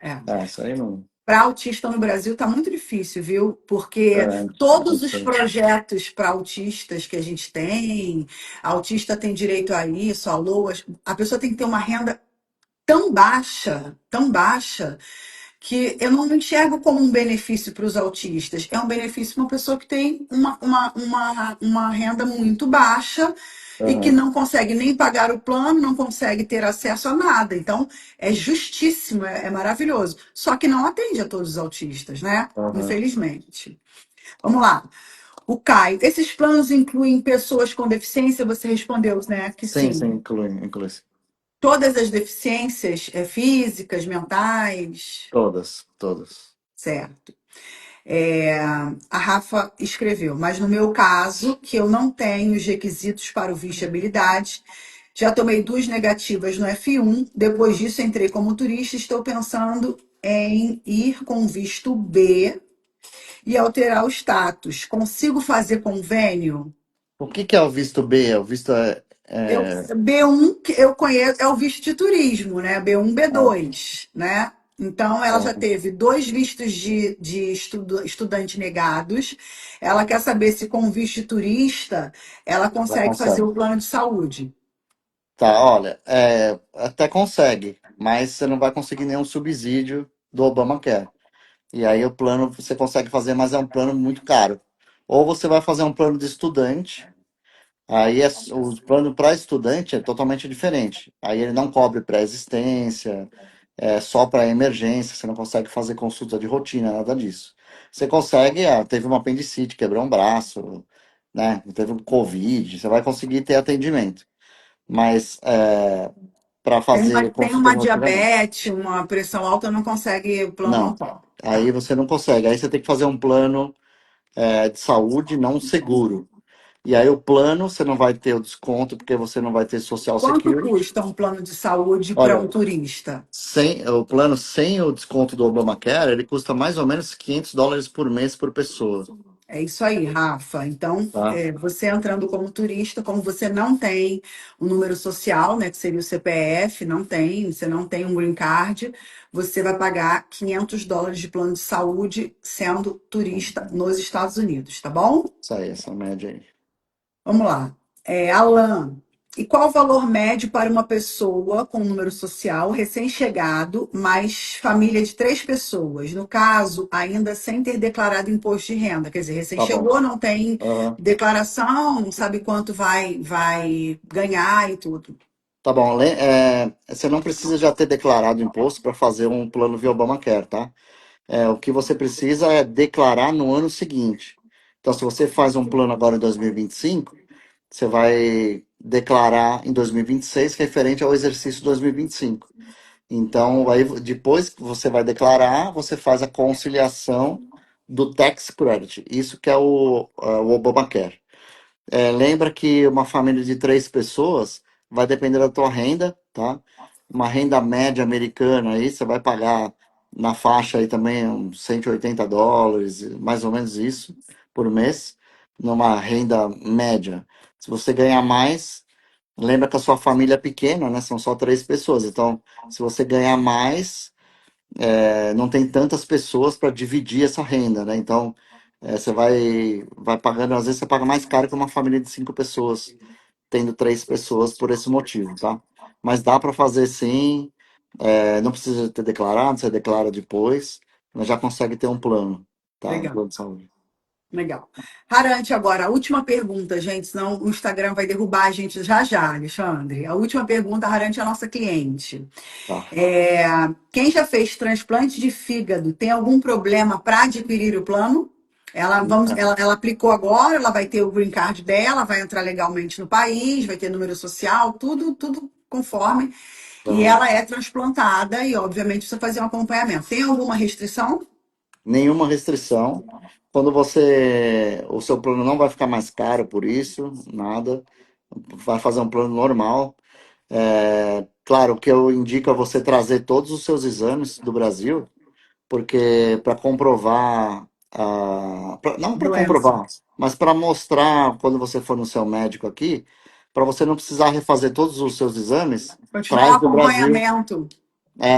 Isso aí não. Para autista no Brasil está muito difícil, viu? Porque todos Não os sei. projetos para autistas que a gente tem, autista tem direito a isso, a LOAS, a pessoa tem que ter uma renda tão baixa, que eu não enxergo como um benefício para os autistas. É um benefício para uma pessoa que tem uma renda muito baixa e que Aham, não consegue nem pagar o plano, não consegue ter acesso a nada. Então, é justíssimo, é maravilhoso. Só que não atende a todos os autistas, né? aham. Infelizmente. Vamos lá. O Caio, esses planos incluem pessoas com deficiência? Você respondeu, né? Que Sim, sim, sim. inclui. Todas as deficiências físicas, mentais, Todas. certo? É, a Rafa escreveu, mas no meu caso, que eu não tenho os requisitos para o visto de habilidade, já tomei duas negativas no F1, depois disso entrei como turista, estou pensando em ir com visto B e alterar o status. Consigo fazer convênio? O que que é o visto B? O visto B1 que eu conheço é o visto de turismo, né? B1, ah, B2, né? Então, ela já ah, teve dois vistos de estudante negados. Ela quer saber se, com o visto de turista, ela já consegue fazer consegue. o plano de saúde. Tá, olha, até consegue, mas você não vai conseguir nenhum subsídio do Obamacare. E aí o plano você consegue fazer, mas é um plano muito caro. Ou você vai fazer um plano de estudante. Aí o plano para estudante é totalmente diferente. Aí ele não cobre pré-existência, é só para emergência, você não consegue fazer consulta de rotina, nada disso. Você consegue, teve uma apendicite, quebrou um braço, né? Teve um Covid, você vai conseguir ter atendimento. Mas para fazer Tem consulta uma de rotina, não. diabetes, uma pressão alta, não consegue, o plano não Não. cobre. Aí Tá. você não consegue. Aí você tem que fazer um plano de saúde não seguro. E aí o plano você não vai ter o desconto porque você não vai ter Social Quanto Security. custa um plano de saúde para um Olha, turista? o plano sem o desconto do Obamacare, ele custa mais ou menos US$ 500 por mês por pessoa, É isso aí, Rafa. Então, tá? você entrando como turista, como você não tem o número social, né, que seria o CPF, não tem, você não tem um green card, você vai pagar US$ 500 de plano de saúde sendo turista nos Estados Unidos, tá bom? Isso aí, essa média aí. Vamos lá. Alan, e qual o valor médio para uma pessoa com número social recém-chegado, mais família de três pessoas? No caso, ainda sem ter declarado imposto de renda. Quer dizer, Tá bom. recém-chegou, não tem Aham. declaração, não sabe quanto vai ganhar e tudo. Tá bom. Você não precisa já ter declarado imposto para fazer um plano via Obamacare, tá? O que você precisa é declarar no ano seguinte. Então, se você faz um plano agora em 2025, você vai declarar em 2026 referente ao exercício 2025. Então, aí depois que você vai declarar, você faz a conciliação do tax credit. Isso que é o Obamacare. Lembra que uma família de três pessoas vai depender da tua renda, tá? Uma renda média americana aí, você vai pagar na faixa aí também uns US$ 180, mais ou menos isso, por mês, numa renda média. Se você ganhar mais, lembra que a sua família é pequena, né? São só três pessoas. Então, se você ganhar mais, não tem tantas pessoas para dividir essa renda, né? Então, você vai pagando, às vezes você paga mais caro que uma família de cinco pessoas, tendo três pessoas por esse motivo, tá? Mas dá para fazer sim, não precisa ter declarado, você declara depois, mas já consegue ter um plano, tá? Um Legal. plano de saúde. Legal. Harante, agora, a última pergunta, gente, senão o Instagram vai derrubar a gente já já, Alexandre. A última pergunta, a Harante é a nossa cliente. Tá. É, quem já fez transplante de fígado tem algum problema para adquirir o plano? Ela aplicou agora, ela vai ter o green card dela, vai entrar legalmente no país, vai ter número social, tudo conforme. E Aham. ela é transplantada e, obviamente, precisa fazer um acompanhamento. Tem alguma restrição? Nenhuma restrição. O seu plano não vai ficar mais caro por isso, nada. Vai fazer um plano normal. Claro, o que eu indico é você trazer todos os seus exames do Brasil, porque para comprovar, não para Doença. comprovar, mas para mostrar quando você for no seu médico aqui, para você não precisar refazer todos os seus exames, Continuar o traz do Brasil. acompanhamento.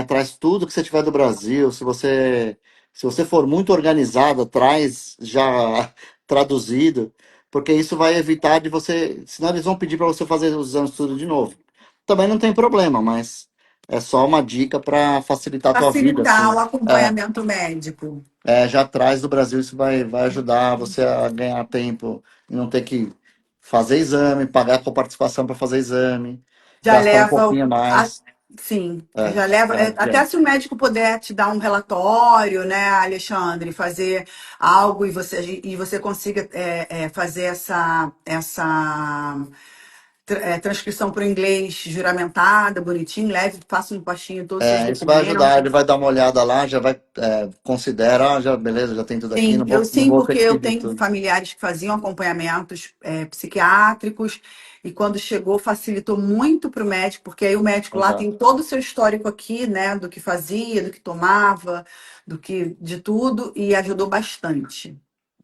Traz tudo que você tiver do Brasil. Se você for muito organizada, traz já traduzido, porque isso vai evitar de você. Senão eles vão pedir para você fazer os exames tudo de novo. Também não tem problema, mas é só uma dica para facilitar a tua vida, Facilitar o assim. acompanhamento médico. Já traz do Brasil, isso vai ajudar você a ganhar tempo e não ter que fazer exame, pagar com participação para fazer exame, Já gastar um leva pouquinho mais. sim, É, já leva. Até é. se o médico puder te dar um relatório, né, Alexandre, fazer algo e você consiga fazer essa transcrição para o inglês juramentada, bonitinho, leve, faça um pastinho todos os seus Isso vai ajudar, documentos. ele vai dar uma olhada lá, já vai, considera, já, beleza, já tem tudo aqui, Sim, não eu vou, não sim, vou ter porque que eu pedir tenho tudo. familiares que faziam acompanhamentos psiquiátricos e quando chegou facilitou muito para o médico, porque aí o médico lá tem Exato. todo o seu histórico aqui, né, do que fazia, do que tomava, de tudo e ajudou bastante,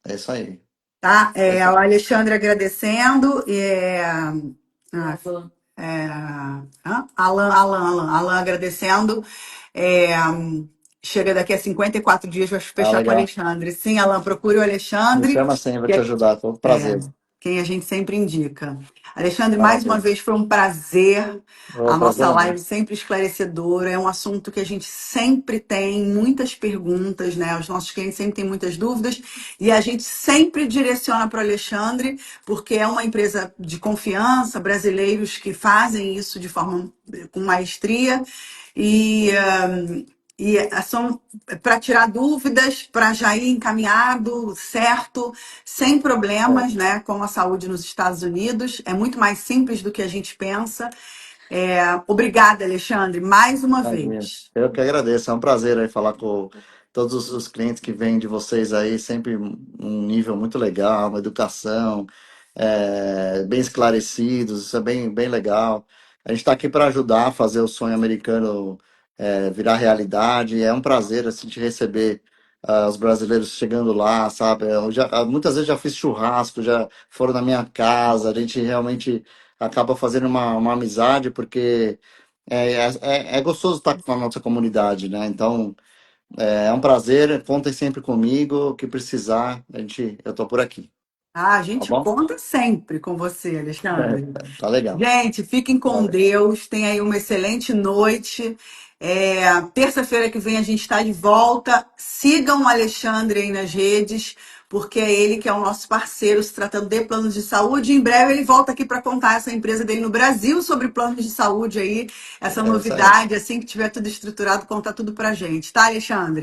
É isso aí. tá? É isso O aí. Alexandre agradecendo, ah, Alan agradecendo. É, chega daqui a 54 dias, vai Ah, fechar com o legal. Alexandre. Sim, Alan, procure o Me Alexandre, chama sempre, vou que te é, ajudar, com é prazer. quem a gente sempre indica. Alexandre, mais uma Maravilha. vez foi um prazer. A O prazer nossa é meu. live sempre esclarecedora. É um assunto que a gente sempre tem muitas perguntas, né? Os nossos clientes sempre têm muitas dúvidas e a gente sempre direciona para o Alexandre, porque é uma empresa de confiança, brasileiros que fazem isso de forma com maestria e, são para tirar dúvidas, para já ir encaminhado, certo, sem É, problemas, né? Com a saúde nos Estados Unidos. É muito mais simples do que a gente pensa. Obrigada, Alexandre, mais uma imagina. vez. Eu que agradeço, é um prazer aí falar com todos os clientes que vêm de vocês aí, sempre um nível muito legal, uma educação, bem esclarecidos, isso é bem, bem legal. A gente está aqui para ajudar a fazer o sonho americano virar realidade. É um prazer assim, te receber os brasileiros chegando lá, sabe? Muitas vezes já fiz churrasco, já foram na minha casa, a gente realmente acaba fazendo uma amizade, porque é gostoso estar com a nossa comunidade, né? Então, é um prazer, contem sempre comigo, o que precisar, eu tô por aqui, A tá gente bom? conta sempre com você, Alexandre. Tá legal. Gente, fiquem com Valeu. Deus. Tenham aí uma excelente noite. Terça-feira que vem a gente está de volta. Sigam o Alexandre aí nas redes, porque é ele que é o nosso parceiro se tratando de planos de saúde. Em breve ele volta aqui para contar essa empresa dele no Brasil sobre planos de saúde aí, essa É isso aí. novidade. Assim que tiver tudo estruturado, conta tudo pra gente, tá,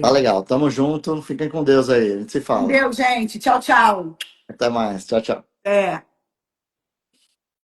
Tá Alexandre? legal, tamo junto, fiquem com Deus aí, a gente se Com fala. Deus, gente. Tchau, tchau. Até mais, tchau, tchau. É.